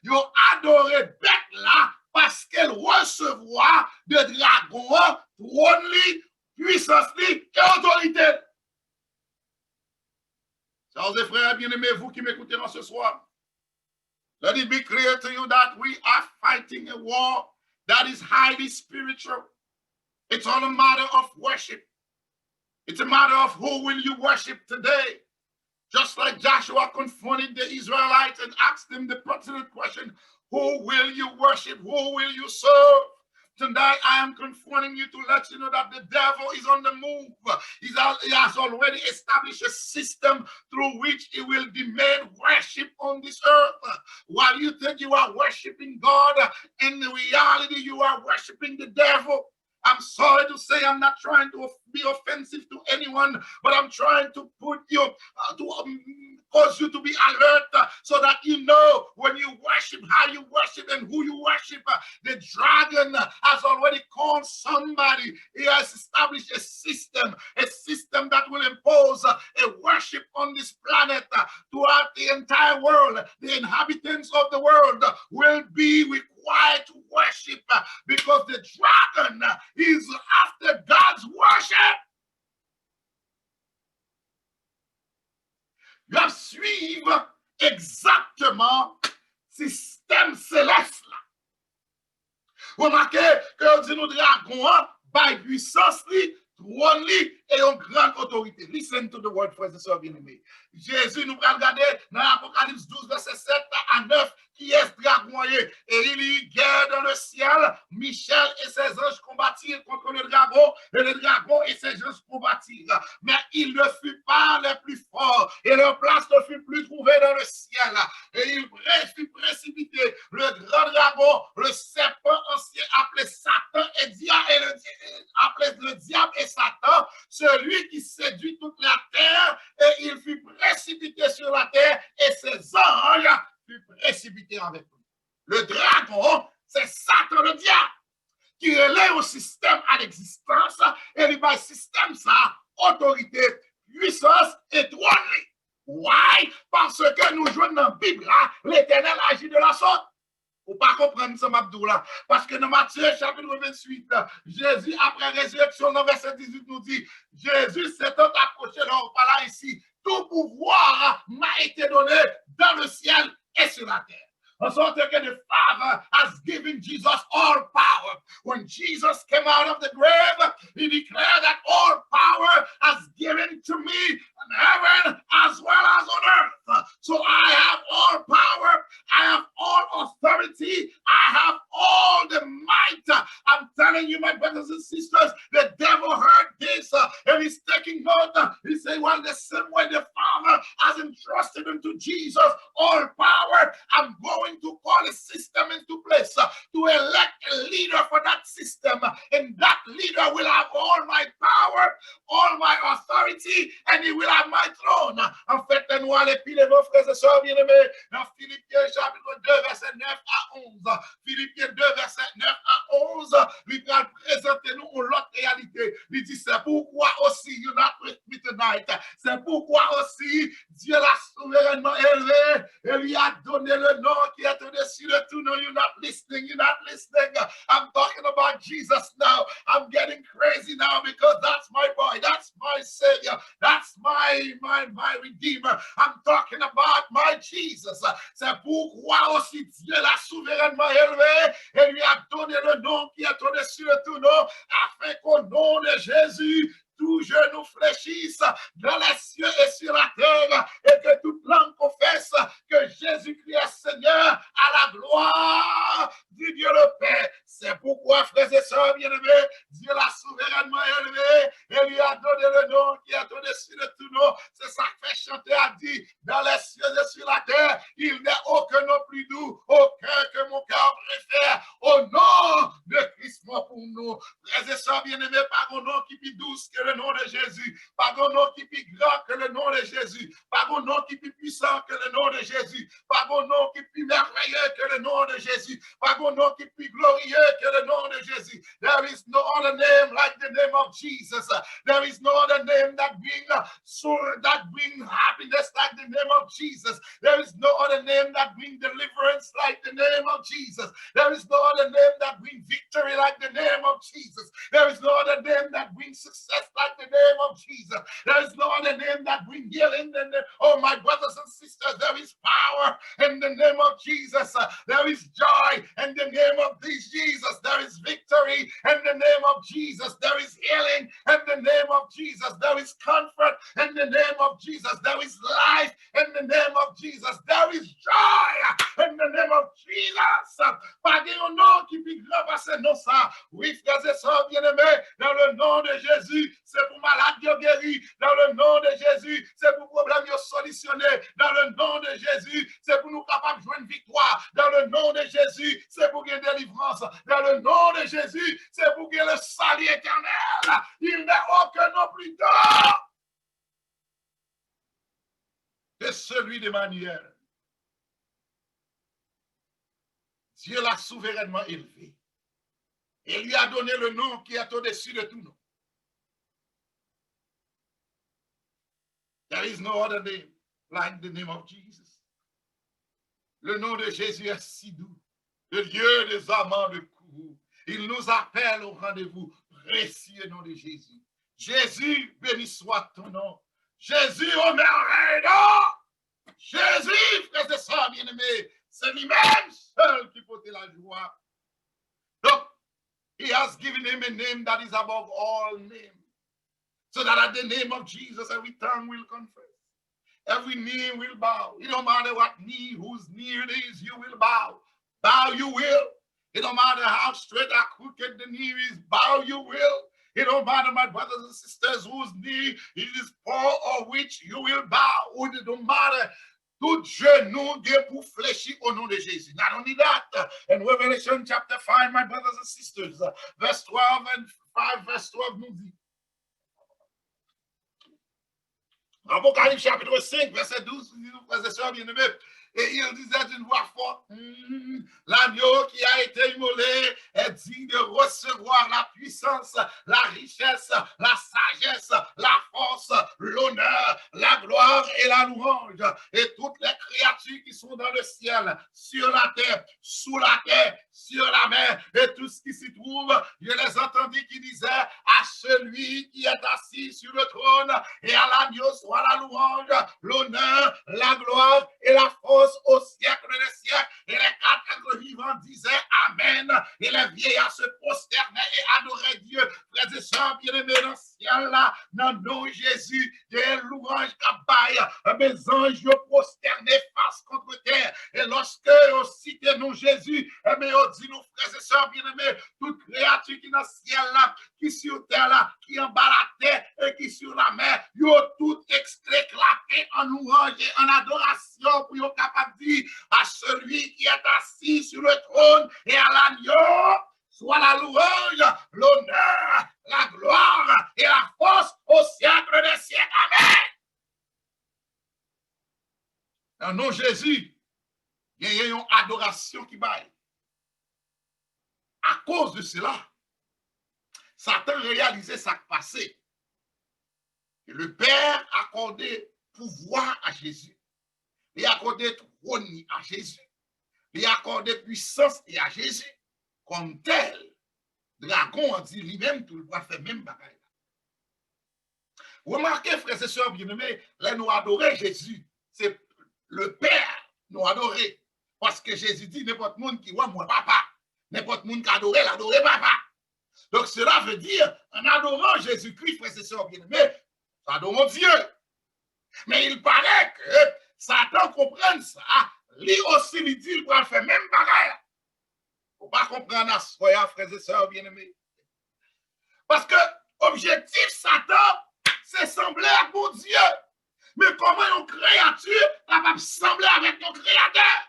ils ont adoré bête là parce qu'elle recevra de dragon, trône, puissance et autorité. Chers frères bien bien-aimés, vous qui m'écoutez en ce soir, let it be clear to you that we are fighting a war that is highly spiritual. It's all a matter of worship. It's a matter of who will you worship today. Just like Joshua confronted the Israelites and asked them the pertinent question, who will you worship? Who will you serve? Tonight, I am confronting you to let you know that the devil is on the move. He has already established a system through which he will demand worship on this earth. While you think you are worshiping God, in reality, you are worshiping the devil. I'm sorry to say I'm not trying to be offensive to anyone, but I'm trying to put you, cause you to be alert so that you know when you worship, how you worship and who you worship. The dragon has already called somebody. He has established a system that will impose a worship on this planet throughout the entire world. The inhabitants of the world will be required to worship because the dragon is after God's worship. Doivent suivre exactement système céleste là. Remarquez que on dit nous dragon by puissance li, trône li et une grande autorité. Listen to the word, frères et sœurs bien-aimés. Jésus nous va regarder dans l'Apocalypse 12 verset 7 à 9 qui est ce dragon et il y eut guerre dans le ciel. Michel et ses anges combattirent contre le dragon et le dragon et ses anges combattirent. Mais il ne fut pas les plus forts et leur place ne fut plus trouvée dans le ciel. Et il fut précipité. Le grand dragon, le serpent ancien appelé Satan et appelé le diable et Satan, celui qui séduit toute la terre, et il fut précipité sur la terre et ses anges fut précipité avec lui. Le dragon, c'est Satan le diable qui relève au système à l'existence et il va système ça, autorité, puissance et trône. Why? Parce que nous jouons dans la Bible, l'Éternel agit de la sorte. Ou pas comprendre ça, Mabdoula. Parce que dans Matthieu chapitre 28, Jésus, après résurrection, dans verset 18, nous dit, Jésus s'étant approché, là, on parle ici, tout pouvoir m'a été donné dans le ciel et sur la terre. En sorte que the Father has given Jesus all power. When Jesus came out of the grave, he declared that all power has given to me in heaven as well as on earth. So I have all power, I have all authority, I have all the might. I'm telling you, my brothers and sisters, the devil heard this and he's taking note. He said, well, the same way the Father has entrusted unto Jesus all power, I'm going to call a system into place to elect a leader for that system, and that leader will have all my power, all my authority, and he will have my throne. En fait, nous allons piler vos frères et sœurs bien-aimés dans Philippiens chapitre 2 verset 9 à 11. Philippiens 2 verset 9 à 11, il va présenter nous une autre réalité. Il dit, c'est pourquoi aussi you're not with me tonight. C'est pourquoi aussi Dieu l'a souverainement élevé et lui a donné le nom qui est au-dessus de tout nom. You're not listening. You're not listening. I'm talking about Jesus now. I'm getting crazy now because that's my boy. That's my Savior. That's my Redeemer. I'm talking about my Jesus. C'est pourquoi aussi Dieu l'a souverainement élevé et lui a donné le nom qui est au-dessus de tout nom, afin qu'au nom de Jésus, tout genou fléchisse dans les cieux et sur la terre, et que toute langue confesse que Jésus-Christ est Seigneur, à la gloire du Dieu le Père. C'est pourquoi, frères et sœurs bien-aimés, Dieu l'a souverainement élevé et lui a donné le nom qui est au-dessus de tout nom. C'est ça que fait chanter a dit, dans les cieux et sur la terre, il n'est aucun nom plus doux, aucun que mon cœur préfère, au nom de Christ mort pour nous. Frères et sœurs bien-aimés, par un nom qui est plus douce que le nom de Jésus, par un nom qui est plus grand que le nom de Jésus, par un nom qui est plus puissant que le nom de Jésus, par un nom qui est plus merveilleux que le nom de Jésus, par un nom qui est plus glorieux que le nom de Jésus. There is no other name like the name of Jesus. There is no other name that bring happiness like the name of Jesus. There is no other name that bring deliverance like the name of Jesus. There is no other name that bring victory like the name name of Jesus. There is no other name that brings success like the name of Jesus. There is no other name that brings healing than the, oh, my brothers and sisters, there is power in the name of Jesus. There is joy in the name of Jesus. There is victory in the name of Jesus. There is healing in the name of Jesus. There is comfort in the name of Jesus. There is life in the name of Jesus. There is joy in the name of Jesus. Pas de nom qui est grand parce que non ça. Oui, frères et sœurs bien-aimés, dans le nom de Jésus, c'est pour malade guéri. Dans le nom de Jésus, c'est pour problème solutionné. Dans le nom de Jésus, c'est pour nous capables de jouer une victoire. Dans le nom de Jésus, c'est pour gagner délivrance. Dans le nom de Jésus, c'est pour gagner le salut éternel. Il n'est aucun nom plus tôt que celui d'Emmanuel. Dieu l'a souverainement élevé et lui a donné le nom qui est au-dessus de tout nom. There is no other name like the name of Jesus. Le nom de Jésus est si doux, le Dieu des amants de courroux. Il nous appelle au rendez-vous. Précieux nom de Jésus. Jésus, béni soit ton nom. Jésus, au merveilleux. Jésus, frères et sœurs bien-aimés, c'est lui-même seul qui porte la joie. Donc, he has given him a name that is above all names. So that at the name of Jesus, every tongue will confess. Every knee will bow. It don't matter what knee, whose knee it is, you will bow. Bow you will. It don't matter how straight or crooked the knee is, bow you will. It don't matter, my brothers and sisters, whose knee it is poor or which you will bow. It don't matter. Tout genou est pour fléchir au nom de Jésus. Not only that, in Revelation chapter 5, my brothers and sisters, verse 12 and 5, verse 12 nous dit. Apocalypse chapitre 5, verset 12, frères et sœurs bien-aimés, et il disait d'une voix forte, l'agneau qui a été immolé est digne de recevoir la puissance, la richesse, la sagesse, la force, l'honneur, la gloire et la louange. Et toutes les créatures qui sont dans le ciel, sur la terre, sous la terre, sur la mer, et tout ce qui s'y trouve, je les entendis qui disaient à celui qui est assis sur le trône et à l'agneau soit la louange, l'honneur, la gloire et la force au siècle des siècles. Et les quatre êtres vivants disaient Amen. Et les vieillards se prosternaient et adoraient Dieu. Frères et sœurs bien-aimés dans le ciel là, dans le nom de Jésus, des louanges capailles, mes anges prosternés face contre terre. Et lorsque on cite le nom de Jésus, mais on dit nos frères et sœurs bien-aimés, toute créature qui est dans le ciel là, qui sur terre là, qui en bas la terre et qui sur la mer, ils ont tout éclaté en louange et en adoration pour être capable de dire à celui qui est assis sur le trône et à l'agneau, soit la louange, l'honneur, la gloire et la force au siècle des siècles. Amen. Dans le nom de Jésus, il y a une adoration qui baille. À cause de cela, Satan réalisait ce qui passait. Et le Père accordait pouvoir à Jésus. Il accordait trône à Jésus. Il accordait puissance à Jésus. Comme tel, dragon a dit lui-même tout le monde fait même bagaille. Remarquez, frères et sœurs bien-aimés, là nous adorer Jésus. C'est le Père nous adorer. Parce que Jésus dit n'importe monde qui voit moi papa. N'importe monde qui adore, l'adore papa. Donc cela veut dire, en adorant Jésus-Christ, frères et sœurs bien-aimés, nous adorons Dieu. Mais il paraît que Satan comprenne ça. Lui aussi, il dit, il va faire même bagaille. Il ne faut pas comprendre ça, frères et sœurs bien-aimés. Parce que l'objectif Satan, c'est sembler à mon Dieu. Mais comment une créature va sembler avec ton créateur?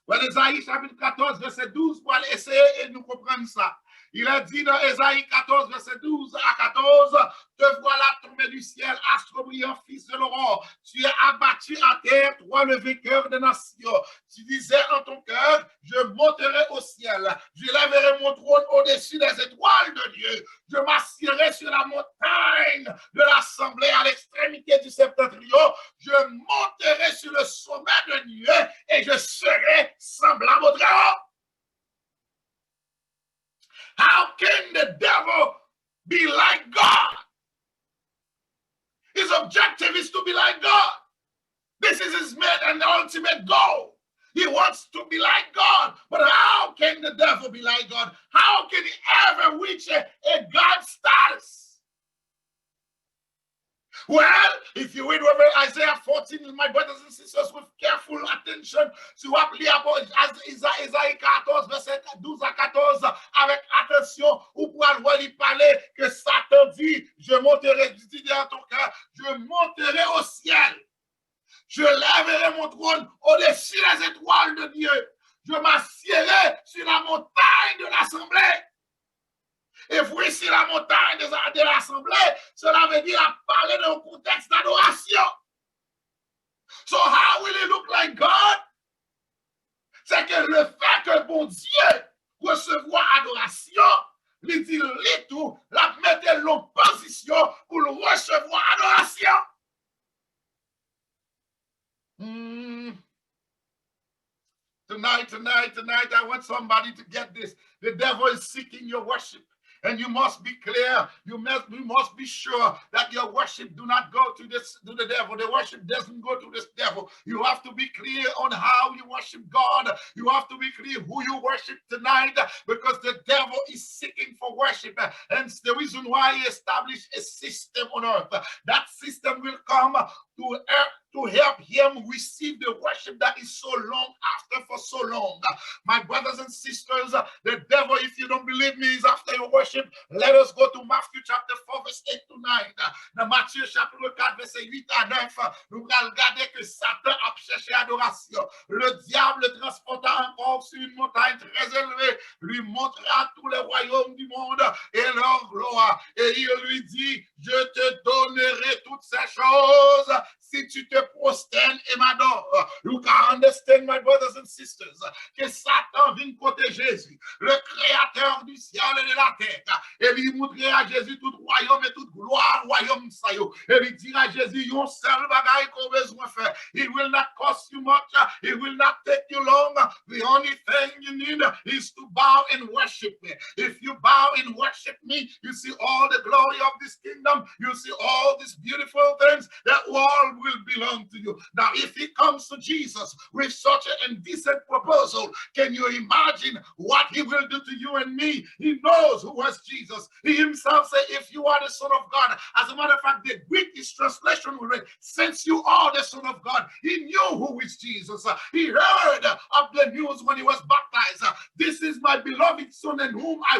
Voilà, Ésaïe chapitre 14, verset 12, pour aller essayer et nous comprendre ça. Il a dit dans Ésaïe 14, verset 12 à 14, te voilà tombé du ciel, astre brillant, fils de l'aurore. Tu es abattu à terre, toi le vainqueur des nations. Tu disais en ton cœur, je monterai au ciel, je lèverai mon trône au-dessus des étoiles de Dieu. Je m'assierai sur la montagne de l'assemblée à l'extrémité du septentrion. Je monterai sur le sommet de Dieu et je serai semblable au Très-Haut. How can the to be like God. This is his main and ultimate goal. He wants to be like God. But how can the devil be like God? How can he ever reach a God status? Well, if you read over Isaiah 14, my brothers and sisters, with careful attention, tu vas lire Isaïe 14, verset 12 à 14, avec attention, ou pour lui parler que Satan dit, je monterai, dis dans ton cœur, je monterai au ciel. Je lèverai mon trône au-dessus des étoiles de Dieu. Je m'assierai sur la montagne de l'assemblée. Et voici la montagne de l'assemblée, cela veut dire parler d'un contexte d'adoration. So how will it look like God? C'est que le fait que bon Dieu recevoir adoration, il dit tout, la mettre l'opposition pour le recevoir adoration. Tonight, I want somebody to get this. The devil is seeking your worship. And you must be clear. You must be sure that your worship do not go to the devil. The worship doesn't go to this devil. You have to be clear on how you worship God. You have to be clear who you worship tonight, because the devil is seeking for worship. And it's the reason why he established a system on earth. That system will come to help him receive the worship that is so long after for so long. My brothers and sisters, the devil, if you don't believe me, is after your worship. Let us go to Matthew chapter 4, verse 8 to 9. Dans Matthieu chapitre 4, verset 8 à 9, nous allons regarder que Satan a cherché adoration. Le diable le transporta encore sur une montagne très élevée, lui montra tous les royaumes du monde et leur gloire. Et il lui dit, je te donnerai toutes ces choses si tu te prosternes et m'adores. You can understand, my brothers and sisters, que Satan vient côté Jésus, le créateur du ciel et de la terre. Et lui montrer à Jésus tout royaume et toute gloire, royaume ça yo. Et lui dire à Jésus, yon seul bagaille qu'on besoin faire. It will not cost you much. It will not take you long. The only thing you need is to bow and worship me. If you bow and worship me, you see all the glory of this kingdom. You see all these beautiful things that all will belong to you. Now, if he comes to Jesus with such an indecent proposal, can you imagine what he will do to you and me? He knows who was Jesus. He himself said, if you are the Son of God. As a matter of fact, the Greek translation will read, since you are the Son of God. He knew who is Jesus. He heard of the news when he was baptized. This is my beloved Son in whom I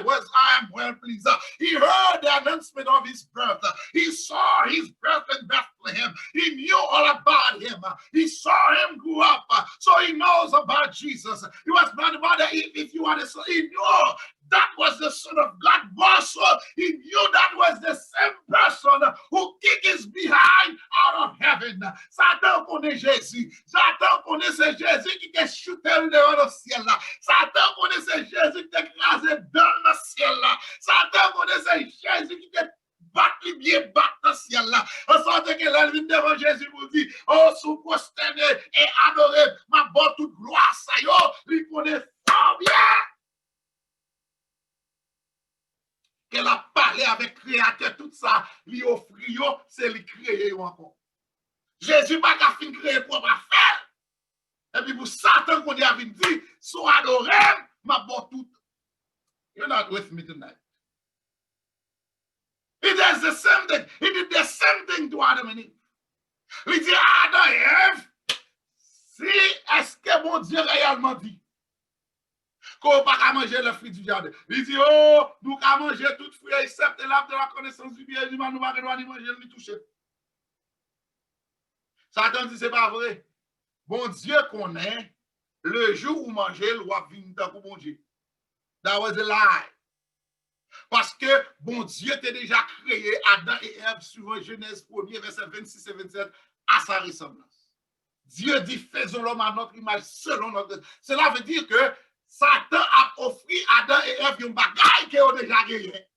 am well pleased. He heard the announcement of his birth. He saw his birth in Bethlehem. He knew all about him. He saw him grow up. So he knows about Jesus. He was not about if you are the Son. He knew that was the Son of God. Also, he knew that was the same person who kicked his behind out of heaven. Satan connaît Jésus. Satan connaît ce Jésus qui t'a shooté dehors le ciel là. Satan connaît ce Jésus qui t'a écrasé dans le ciel là. Satan connaît ce Jésus qui t'a battu bien battu dans le ciel là. En sorte que l'elle vient devant Jésus pour dire, oh, sous prosterné et adoré, ma bonne toute gloire, ça y est, lui connaît fort bien. Qu'elle a parlé avec le Créateur, tout ça, lui offrit, c'est lui créer encore. Jésus n'a pas fini de créer pour faire. Et puis pour Satan, qu'on a dit, soit adoré, ma bonne toute. You're not with me tonight. He does the same thing. He did the same thing to Adam and Eve. Il dit à Adam et Ève, si est-ce que mon Dieu réellement dit qu'on ne peut pas manger le fruit du jardin. Il dit, oh, nous allons manger tout fruit excepté l'arbre de la connaissance du bien et du mal, nous ne pouvons pas manger ni toucher. Satan dit, c'est pas vrai. Bon Dieu connaît le jour où manger, le roi vient pour bon Dieu. That was a lie. Parce que bon Dieu t'a déjà créé Adam et Ève sur Genèse 1er, verset 26 et 27, à sa ressemblance. Dieu dit, faisons l'homme à notre image, selon notre. Cela veut dire que Satan a offert Adam et Ève un bagage qui ont déjà gagné.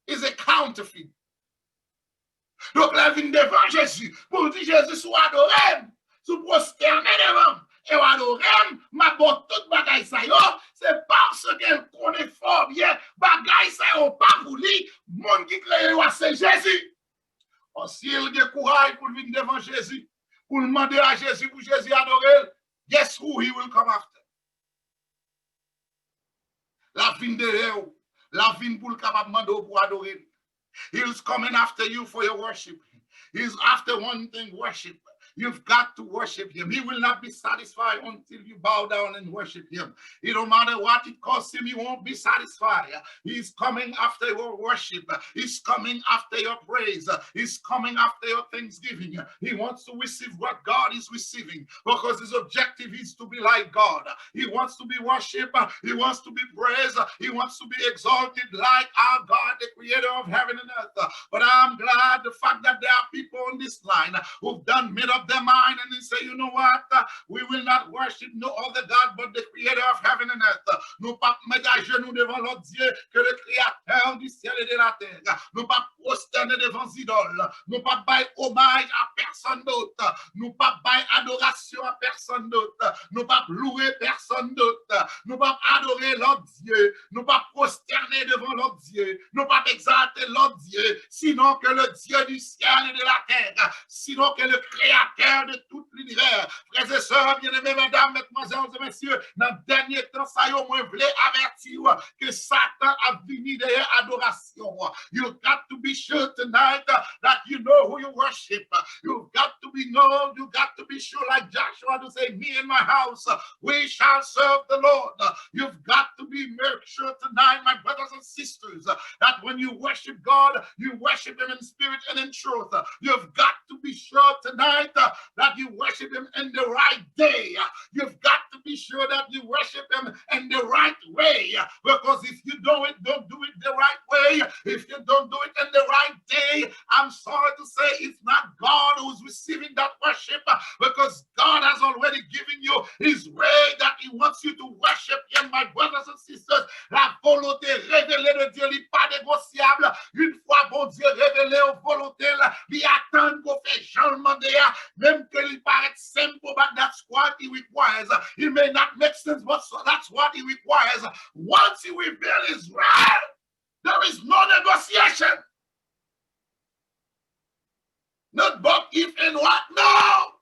It's a counterfeit. Donc, la vie devant Jésus, pour dire Jésus soit adoré, soit prosterné devant, et adoré, ma bonne toute bagaille ça yo, c'est parce qu'elle connaît fort bien, bagaille ça yo pas pour lui, monde qui crée c'est Jésus. S'il a courage pour venir devant Jésus, pour demander à Jésus, pour Jésus adorer, guess who he will come after? La vie derrière, la vie pour le capable demander pour adorer. He's coming after you for your worship. He's after one thing, worship. You've got to worship him. He will not be satisfied until you bow down and worship him. It don't matter what it costs him, he won't be satisfied. He's coming after your worship. He's coming after your praise. He's coming after your thanksgiving. He wants to receive what God is receiving because his objective is to be like God. He wants to be worshipped. He wants to be praised. He wants to be exalted like our God, the creator of heaven and earth. But I'm glad the fact that there are people on this line who've made up their mind and they say, you know what, we will not worship no other God but the creator of heaven and earth. Nous pas mettre à genoux devant l'autre Dieu que le créateur du ciel et de la terre. Nous pas prosterner devant idoles. Nous pas bailler hommage à personne d'autre. Nous pas bailler adoration à personne d'autre. Nous pas louer personne d'autre. Nous pas adorer l'autre Dieu. Nous pas prosterner devant l'autre Dieu. Nous pas exalter l'autre Dieu, sinon que le Dieu du ciel et de la terre, sinon que le créateur de tout l'univers. Frères et sœurs, bien-aimés, mesdames, mesdemoiselles et messieurs, dans le dernier temps, ça y est, au moins, voulez avertir que Satan a venu derrière adoration. You got to be sure tonight that you know who you worship. You got to be sure, like Joshua to say, me and my house, we shall serve the Lord. You've got to be sure tonight, my brothers and sisters, that when you worship God, you worship him in spirit and in truth. You've got to be sure tonight that you worship him in the right day. You've got to be sure that you worship him in the right way, because if you don't do it the right way, if you don't do it in the right day, I'm sorry to say it's not God who's receiving that worship, because God has already given you his way that he wants you to worship him, my brothers and sisters. La volonté révélée de Dieu n'est pas négociable. Une fois bon Dieu révélé aux volontés, il attend qu'on fait changement de même que il paraît simple, but that's what he requires. It may not make sense, but that's what he requires. Once he reveals his right, there is no negotiation. Not but if and what? No.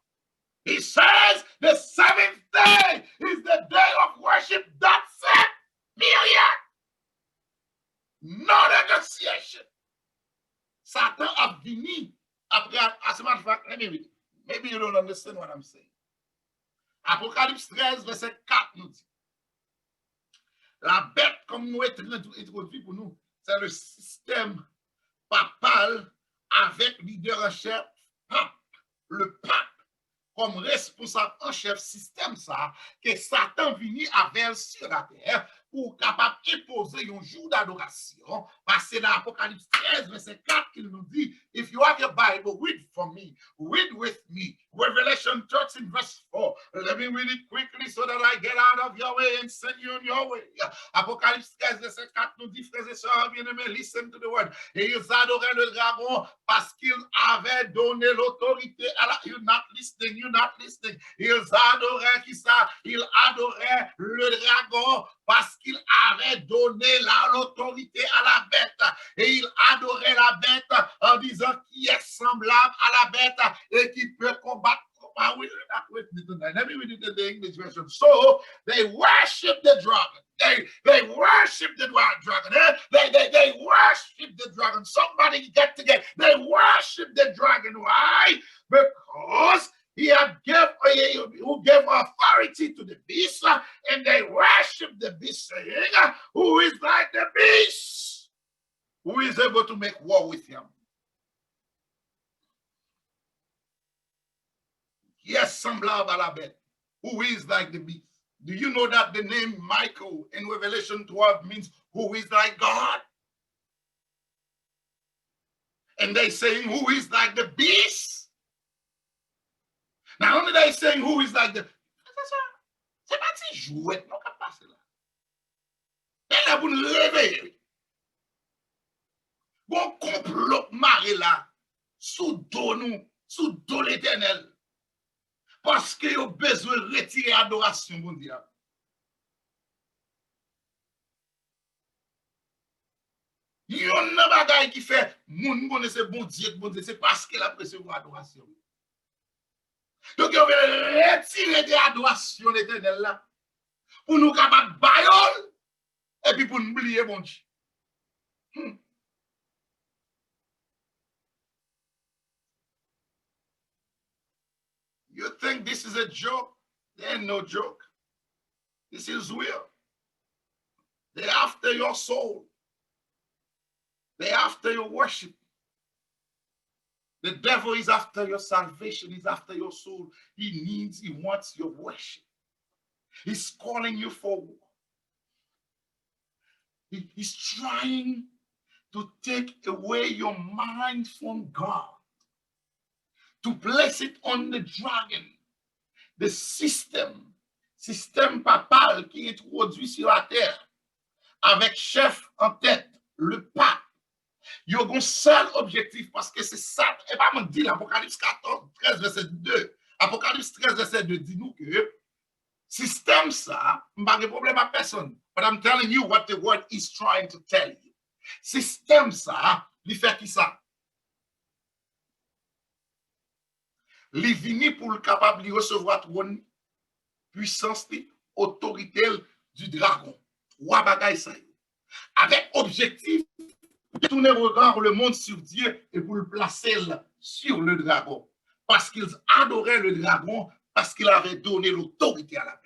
He says the seventh day is the day of worship. That's it. Period. No negotiation. Satan a venu après, as a matter of fact, let me read it. Maybe you don't understand what I'm saying. Apocalypse 13, verset 4 nous dit. La bête, comme nous introduit pour nous, c'est le système papal avec leader en chef, pape, le pape, comme responsable en chef système ça, que Satan vini avec sur la terre pour capable imposer un jour d'adoration. Parce que dans Apocalypse 13, verset 4, il nous dit, if you have your Bible, read for me, read with me. Revelation 13, verse 4. Let me read it quickly so that I get out of your way and send you on your way. Apocalypse 13, verset 4 nous dit, frères et sœurs bien-aimés, listen to the word. Et ils adoraient le dragon parce qu'il avait donné l'autorité à la... You're not listening. Ils adoraient qui ça? Ils adoraient le dragon parce qu'il avait donné l'autorité à la bête. Et il adorait la bête en disant qui est semblable à la bête et qui peut combattre. Let me read it in the English version. So they worship the dragon. They worship the dragon. They worship the dragon. Somebody get together. They worship the dragon. Why? Because he who gave authority to the beast, and they worship the beast, saying, who is like the beast, who is able to make war with him. Yes, semblable à la bête, who is like the beast. Do you know that the name Michael in Revelation 12 means who is like God? And they saying who is like the beast. Not only they saying who is like the... C'est pas si jouet, non, qu'à passer là. Elle a pour nous réveiller. Bon complot maré là, sous dos nous, sous dos l'Éternel. Parce que vous avez besoin de retirer l'adoration mondiale. Il y a un bagage qui fait, moun connaisse bon Dieu, c'est parce qu'il a recevoir adoration. Donc, on veut retirer des adorations l'éternel là, pour nous capables de bailler, et puis pour nous oublier bon Dieu. You think this is a joke? There ain't no joke. This is real. They're after your soul. They're after your worship. The devil is after your salvation. He's after your soul. He wants your worship. He's calling you for war. He's trying to take away your mind from God, to place it on the dragon, the système papal qui est introduit sur la terre, avec chef en tête, le pape. Il y a un seul objectif, parce que c'est ça, et pas me dire l'Apocalypse 14, 13, verset 2. Apocalypse 13, verset 2 dit nous que système ça, pas de problème à personne. But I'm telling you what the word is trying to tell you. Système ça, il fait qui ça? Il vini pour le capable de recevoir trône, puissance, autorité du dragon. Trois bagailles ça. Avec objectif de tourner le monde sur Dieu et pour le placer sur le dragon. Parce qu'ils adoraient le dragon, parce qu'il avait donné l'autorité à la bête.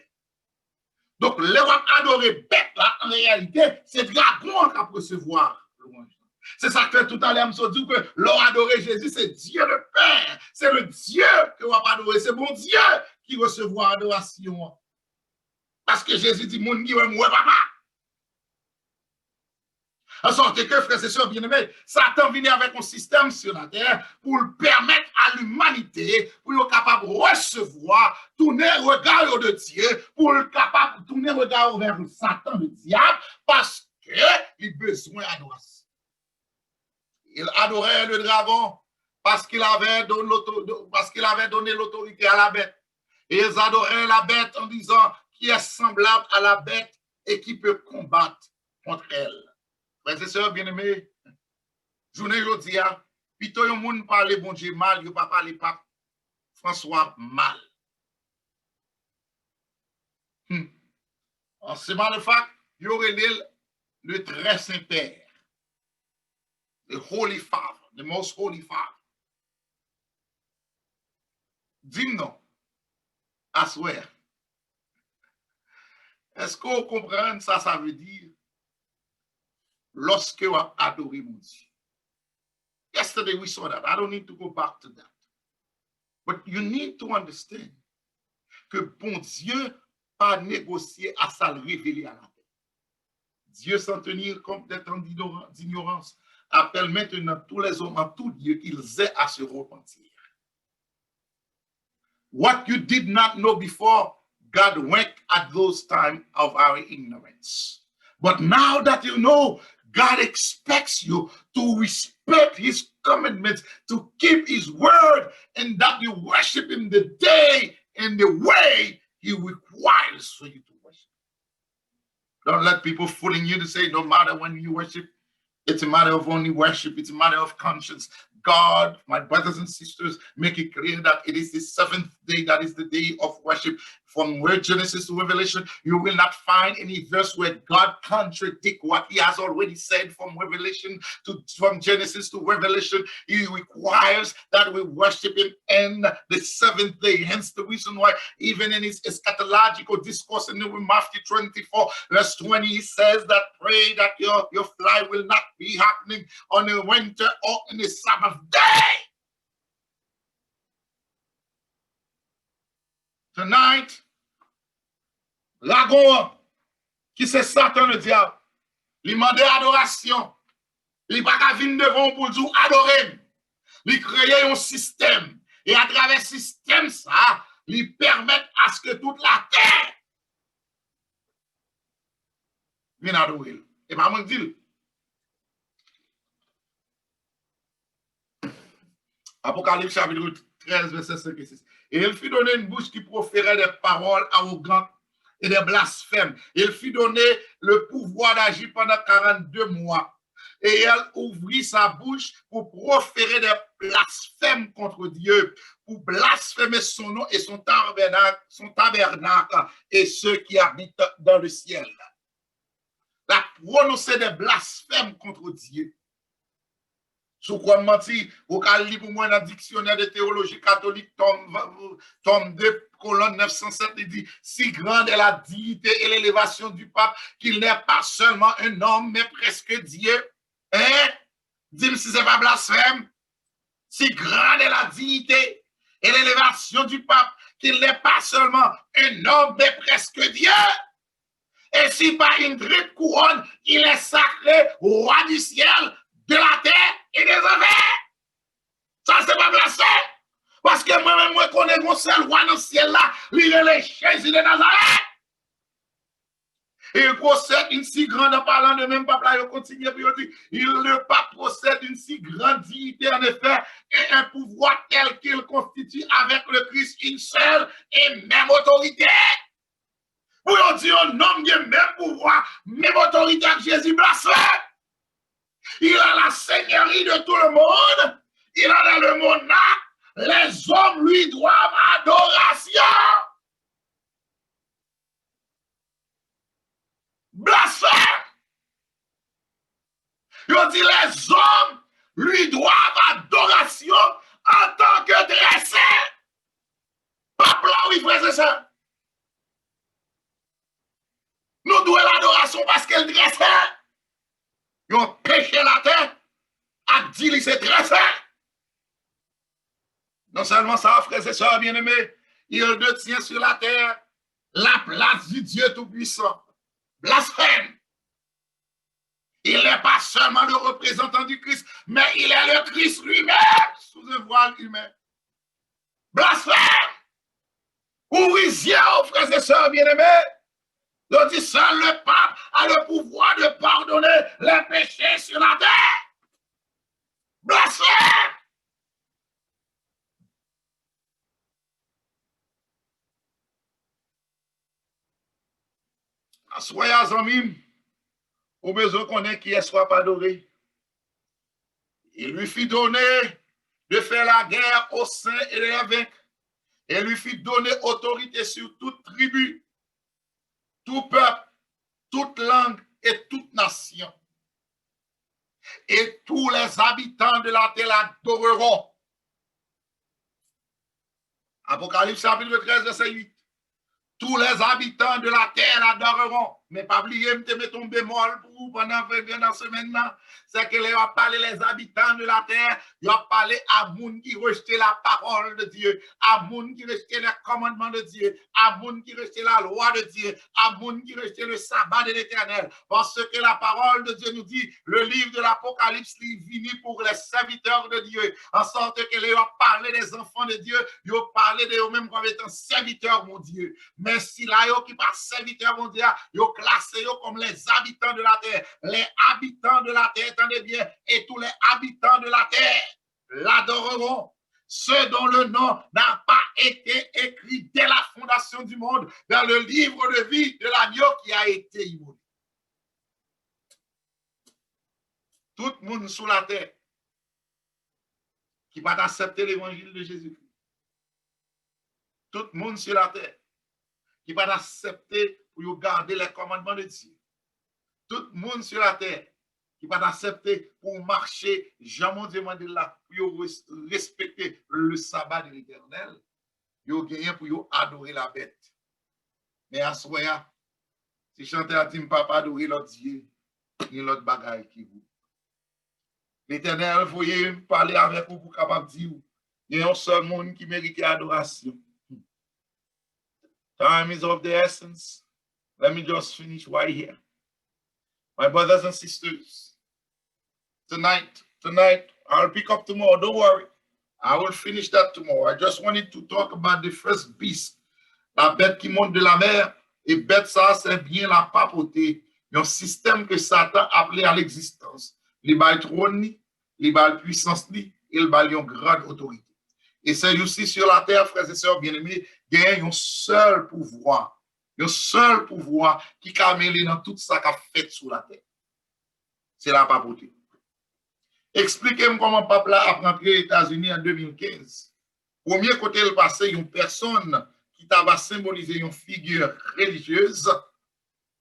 Donc, les gens adorer bête là, en réalité, c'est le dragon qui a recevoir louange. C'est ça que tout à l'heure, je me dit que l'on adorer Jésus, c'est Dieu le Père. C'est le Dieu que l'on va adorer. C'est mon Dieu qui recevra adoration. Parce que Jésus dit, mon Dieu, moi, papa. En sorte que, frères et sœurs bien-aimés, Satan vient avec un système sur la terre pour permettre à l'humanité, pour être capable de recevoir, tourner le regard de Dieu, pour être capable de tourner le regard vers Satan, le diable, parce qu'il a besoin d'adoration. Il adorait le dragon parce qu'il avait donné l'autorité à la bête. Et ils adoraient la bête en disant qui est semblable à la bête et qui peut combattre contre elle. Frères et sœurs bien-aimés, journée aujourd'hui, plutôt yon moun parle bon Dieu mal, yon pas parler pas François mal. En ce moment de fact, yon relève le très Saint-Père. The Holy Father, the Most Holy Father. Dis-nous, I swear. Est-ce qu'on comprend ça, ça veut dire lorsque on a adoré mon Dieu? Yesterday we saw that. I don't need to go back to that. But you need to understand que bon Dieu pas négocié à ça le révéler à la terre. Dieu, sans tenir compte des temps d'ignorance, appelle maintenant tous les hommes en tout lieu qu'ils aient à se repentir. What you did not know before, God went at those times of our ignorance. But now that you know, God expects you to respect his commitments, to keep his word, and that you worship him the day and the way he requires for you to worship. Don't let people fooling you to say no matter when you worship, it's a matter of only worship. It's a matter of conscience. God, my brothers and sisters, make it clear that it is the seventh day that is the day of worship. From where Genesis to Revelation, you will not find any verse where God contradicts what he has already said from from Genesis to Revelation. He requires that we worship him in the seventh day. Hence the reason why even in his eschatological discourse in Matthew 24, verse 20, he says that pray that your flight will not be happening on a winter or in a Sabbath day. Tonight, Lagon, qui c'est Satan le diable, il demande adoration. Il n'a pas venir devant pour dire adorer. Il crée un système. Et à travers ce système, ça, il permet à ce que toute la terre vienne adorer. Et pas moi dire. Apocalypse chapitre 13, verset 5 et 6. Et il fut donné une bouche qui proférait des paroles arrogantes et des blasphèmes. Il fut donné le pouvoir d'agir pendant 42 mois. et elle ouvrit sa bouche pour proférer des blasphèmes contre Dieu, pour blasphémer son nom et son tabernacle et ceux qui habitent dans le ciel. Elle a prononcé des blasphèmes contre Dieu. Sous quoi menti, au cali pour moi dans le dictionnaire de théologie catholique, tome 2, colonne 907, il dit, si grande est la dignité et l'élévation du pape, qu'il n'est pas seulement un homme, mais presque Dieu. Hein? Dis-moi si c'est pas blasphème. Si grande est la dignité et l'élévation du pape, qu'il n'est pas seulement un homme, mais presque Dieu. Et si par une triple couronne, il est sacré, roi du ciel, de la terre et des enfers. Ça, c'est pas blasphème. Parce que moi-même, moi, connais mon seul roi dans le ciel là, il est Jésus de Nazareth. Et il procède une si grande, en parlant de même peuple, il continue, puis il dit, le pape procède une si grande dignité, en effet, et un pouvoir tel qu'il constitue avec le Christ une seule et même autorité. Pour dire un homme qui a même pouvoir, même autorité que Jésus blasphème. Il a la seigneurie de tout le monde. Il a dans le monarque. Les hommes lui doivent adoration. Blasphème. Il dit les hommes lui doivent adoration en tant que dressé. Pas là, oui, frère, c'est ça. Nous devons l'adoration parce qu'elle dressait. Ils ont péché la terre, a dit c'est dressé. Non seulement ça, frères et sœurs bien-aimés, il détient sur la terre la place du Dieu Tout-Puissant. Blasphème. Il n'est pas seulement le représentant du Christ, mais il est le Christ lui-même sous un voile humain. Blasphème. Ouvrez-y, frères et sœurs bien-aimés. On dit seul le pape a le pouvoir de pardonner les péchés sur la terre. Blasphème! Soyez amis, au besoin qu'on ait qui soit pas adoré. Il lui fit donner de faire la guerre aux saints et de les vaincre. Et lui fit donner autorité sur toute tribu, tout peuple, toute langue et toute nation. Et tous les habitants de la terre l'adoreront. Apocalypse chapitre 13, verset 8. Tous les habitants de la terre l'adoreront. Mais pas oublier, je mets ton bémol pour vous pendant 20 semaines. C'est que les parlé les habitants de la terre, ils ont parlé à moun qui rejetait la parole de Dieu, à moun qui rejetait les commandements de Dieu, à moun qui rejetait la loi de Dieu, à moun qui rejetait le sabbat de l'Éternel. Parce que la parole de Dieu nous dit, le livre de l'Apocalypse est venu pour les serviteurs de Dieu, en sorte que les ont parlé des enfants de Dieu, ils ont parlé de eux-mêmes comme étant serviteurs, mon Dieu. Mais si là, ils qui pas serviteurs, mon Dieu, ils ont classé comme les habitants de la terre. Les habitants de la terre, attendez bien, et tous les habitants de la terre l'adoreront. Ceux dont le nom n'a pas été écrit dès la fondation du monde dans le livre de vie de l'agneau qui a été immolé. Tout le monde sous la terre qui va accepter l'évangile de Jésus-Christ. Tout le monde sur la terre qui va accepter pour garder les commandements de Dieu. Tout le monde sur la terre qui va accepter pour marcher, jamais demandé là, pour respecter le sabbat de l'Éternel, ils gagné pour adorer la bête. Mais à ce moment, si chanteur dit papa adorer l'autre Dieu, il y a l'autre bagaille qui vous. L'Éternel, vous voyez, parler avec vous pour capable dire, il y a un seul monde qui mérite l'adoration. Time is of the essence. Let me just finish right here. My brothers and sisters, tonight, I'll pick up tomorrow. Don't worry. I will finish that tomorrow. I just wanted to talk about the first beast. La bête qui monte de la mer. Et bête, ça, c'est bien la papauté. Un système que Satan a appelé à l'existence. Il a le trône, il a la puissance, il a une grande autorité. Et c'est aussi sur la terre, frères et sœurs bien-aimés, il y a un seul pouvoir. Le seul pouvoir qui a mêlé dans tout ça qu'a fait sur la terre. C'est la papauté. Expliquez-moi comment peuple a rentré aux États-Unis en 2015. Premier côté le passé, une personne qui va symboliser une figure religieuse,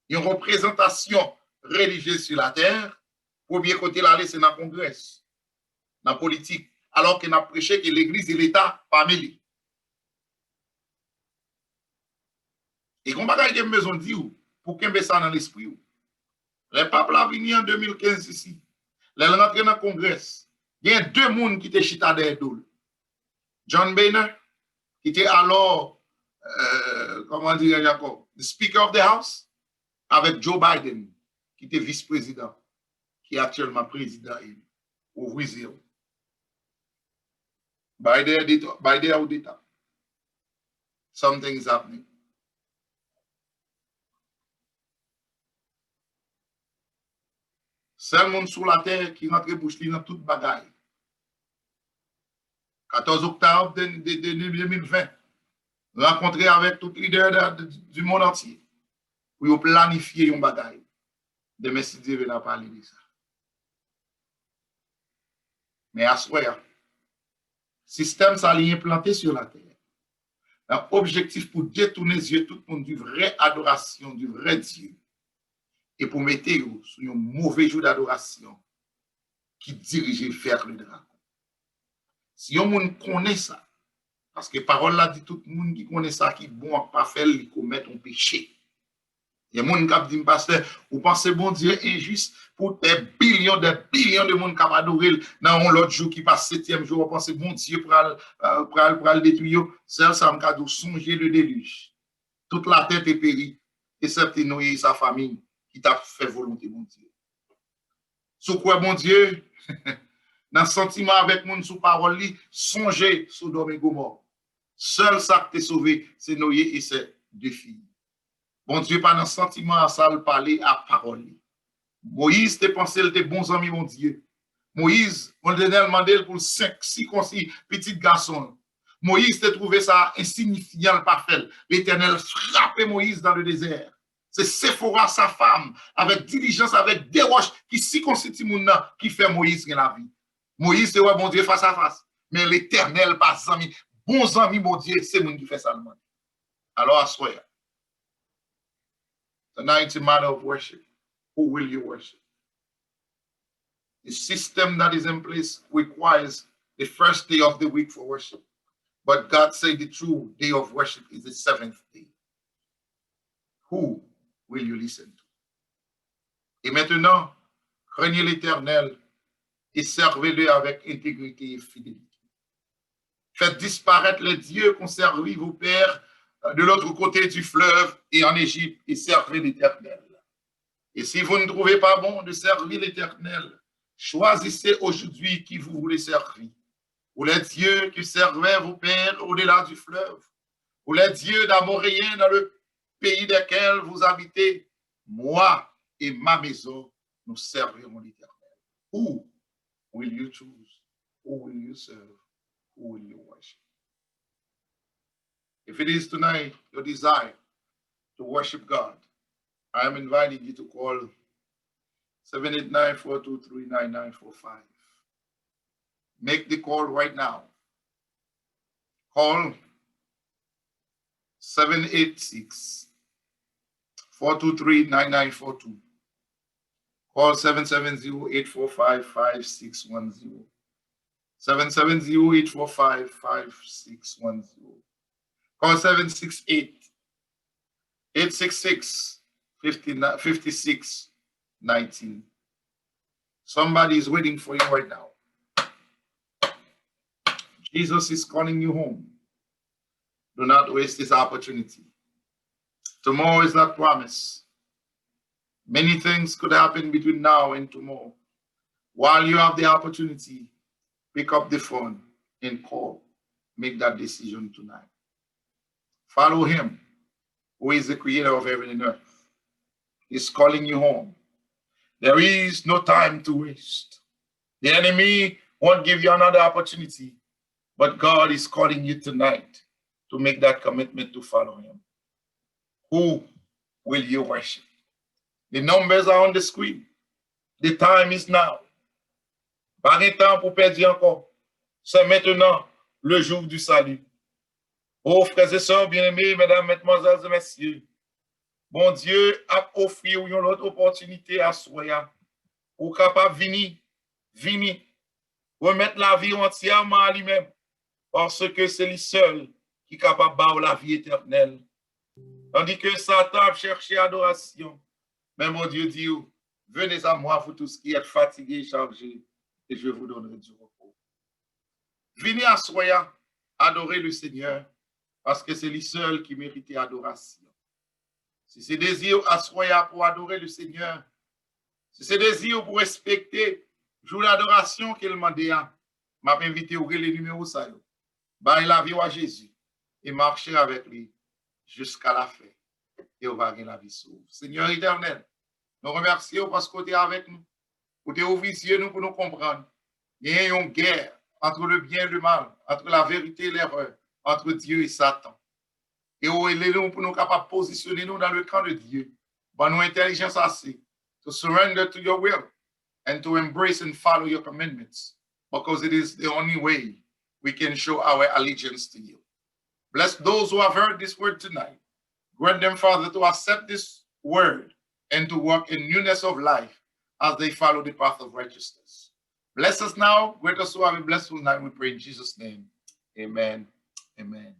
une représentation religieuse sur la terre. Premier côté là, c'est dans le Congrès, dans la politique, alors qu'on a prêché que l'Église et l'État pas mêlés. Et qu'on va gagner besoin de dire pour qu'on mette ça dans l'esprit. Le peuple a venu en 2015 ici. Les rentré dans le Congrès. Il y a deux personnes qui étaient chita derrière d'eux. John Boehner, qui était alors, comment dire, Jacob, le Speaker of the House, avec Joe Biden, qui était vice-président, qui est actuellement président au Brésil. Biden a dit, something is happening. Seul monde sur la terre qui rentre bouche dans toute bagaille. 14 octobre 2020, rencontré avec tout leader du monde entier pour planifier un bagaille. Demain, si Dieu veut parler de ça. Mais à ce moment, système ça est implanté sur la terre. L'objectif pour détourner les yeux tout le monde du vrai adoration, du vrai Dieu. Et pour mettre sur un mauvais jour d'adoration qui dirige vers le dragon. Si on monde connaît ça, parce que parole là dit tout le monde qui connaît ça, qui bon pas faire, il commet un péché. Il y a des gens qui disent, pasteur, vous pensez bon Dieu injuste pour des billions de monde qui adorent dans l'autre jour qui passe 7e jour, vous pensez bon Dieu pour le détruire. Ça me dit songer le déluge. Toute la tête est périe, excepté Noé et sa famille qui t'a fait volonté bon Dieu. Sous quoi bon Dieu? Dans le sentiment avec mon sous parole, songez sur Sodome et Gomorrhe. Seul ça qui t'est sauvé, c'est Noé et ses deux filles. Bon Dieu, pas dans le sentiment, ça le parler à parole. Moïse te pensé, il était bon ami, mon Dieu. Moïse, on lui a demandé pour 5-6 petits garçons. Moïse te trouvé ça insignifiant, pas fait. L'Éternel frappait Moïse dans le désert. C'est Séphora, sa femme, avec diligence, avec des roches, qui s'y constitue qui fait Moïse dans la vie. Moïse, c'est ouais, bon Dieu, face à face. Mais l'Éternel, pas ami, bons amis, mon Dieu, c'est moi qui fait ça. Alors, à soi. Tonight, it's a matter of worship. Who will you worship? The system that is in place requires the first day of the week for worship. But God said the true day of worship is the 7th day. Who will you listen to? Et maintenant, craignez l'Éternel et servez-le avec intégrité et fidélité. Faites disparaître les dieux qu'ont servi vos pères de l'autre côté du fleuve et en Égypte et servez l'Éternel. Et si vous ne trouvez pas bon de servir l'Éternel, choisissez aujourd'hui qui vous voulez servir. Ou les dieux qui servaient vos pères au-delà du fleuve, ou les dieux d'Amoréens dans le pays desquels vous habitez. Moi et ma maison, nous servirons l'Éternel. Who will you choose? Who will you serve? Who will you worship? If it is tonight your desire to worship God, I am inviting you to call 789-423-9945. Make the call right now. Call 786-423-9942. Call 770-845-5610. 770-845-5610. Call 768-866-5619. Somebody is waiting for you right now. Jesus is calling you home. Do not waste this opportunity. Tomorrow is not promised. Many things could happen between now and tomorrow. While you have the opportunity, pick up the phone and call. Make that decision tonight. Follow him, who is the creator of heaven and earth. He's calling you home. There is no time to waste. The enemy won't give you another opportunity, but God is calling you tonight to make that commitment to follow him. Who will you worship? The numbers are on the screen. The time is now. Pas de temps pour perdre encore. C'est maintenant le jour du salut. Oh, frères et sœurs bien-aimés, mesdames, mesdemoiselles et messieurs, bon Dieu a offert une autre opportunité à soi pour capable venir, remettre la vie entièrement à lui-même, parce que c'est lui seul qui est capable de faire la vie éternelle. Tandis que Satan a cherché adoration. Mais mon Dieu dit, venez à moi, vous tous qui êtes fatigués et chargés, et je vous donnerai du repos. Venez à soi, adorer le Seigneur, parce que c'est lui seul qui mérite adoration. Si c'est désir à soi pour adorer le Seigneur, si c'est désir pour respecter jour l'adoration qu'il m'a dit, m'a invité à ouvrir les numéros ça. Bah, la vie à Jésus et marcher avec lui jusqu'à la fin. Et on va gagner la vie sauve. Seigneur éternel, nous remercions parce que tu es avec nous. Pour te ouvrir les yeux nous pour nous comprendre. Il y a une guerre entre le bien et le mal, entre la vérité et l'erreur, entre Dieu et Satan. Et nous pour nous capables de positionner nous dans le camp de Dieu. Bonne nous intelligence assez. To surrender to your will and to embrace and follow your commandments. Because it is the only way we can show our allegiance to you. Bless those who have heard this word tonight. Grant them, Father, to accept this word and to walk in newness of life as they follow the path of righteousness. Bless us now. Grant us to have a blessed night. We pray in Jesus' name. Amen. Amen.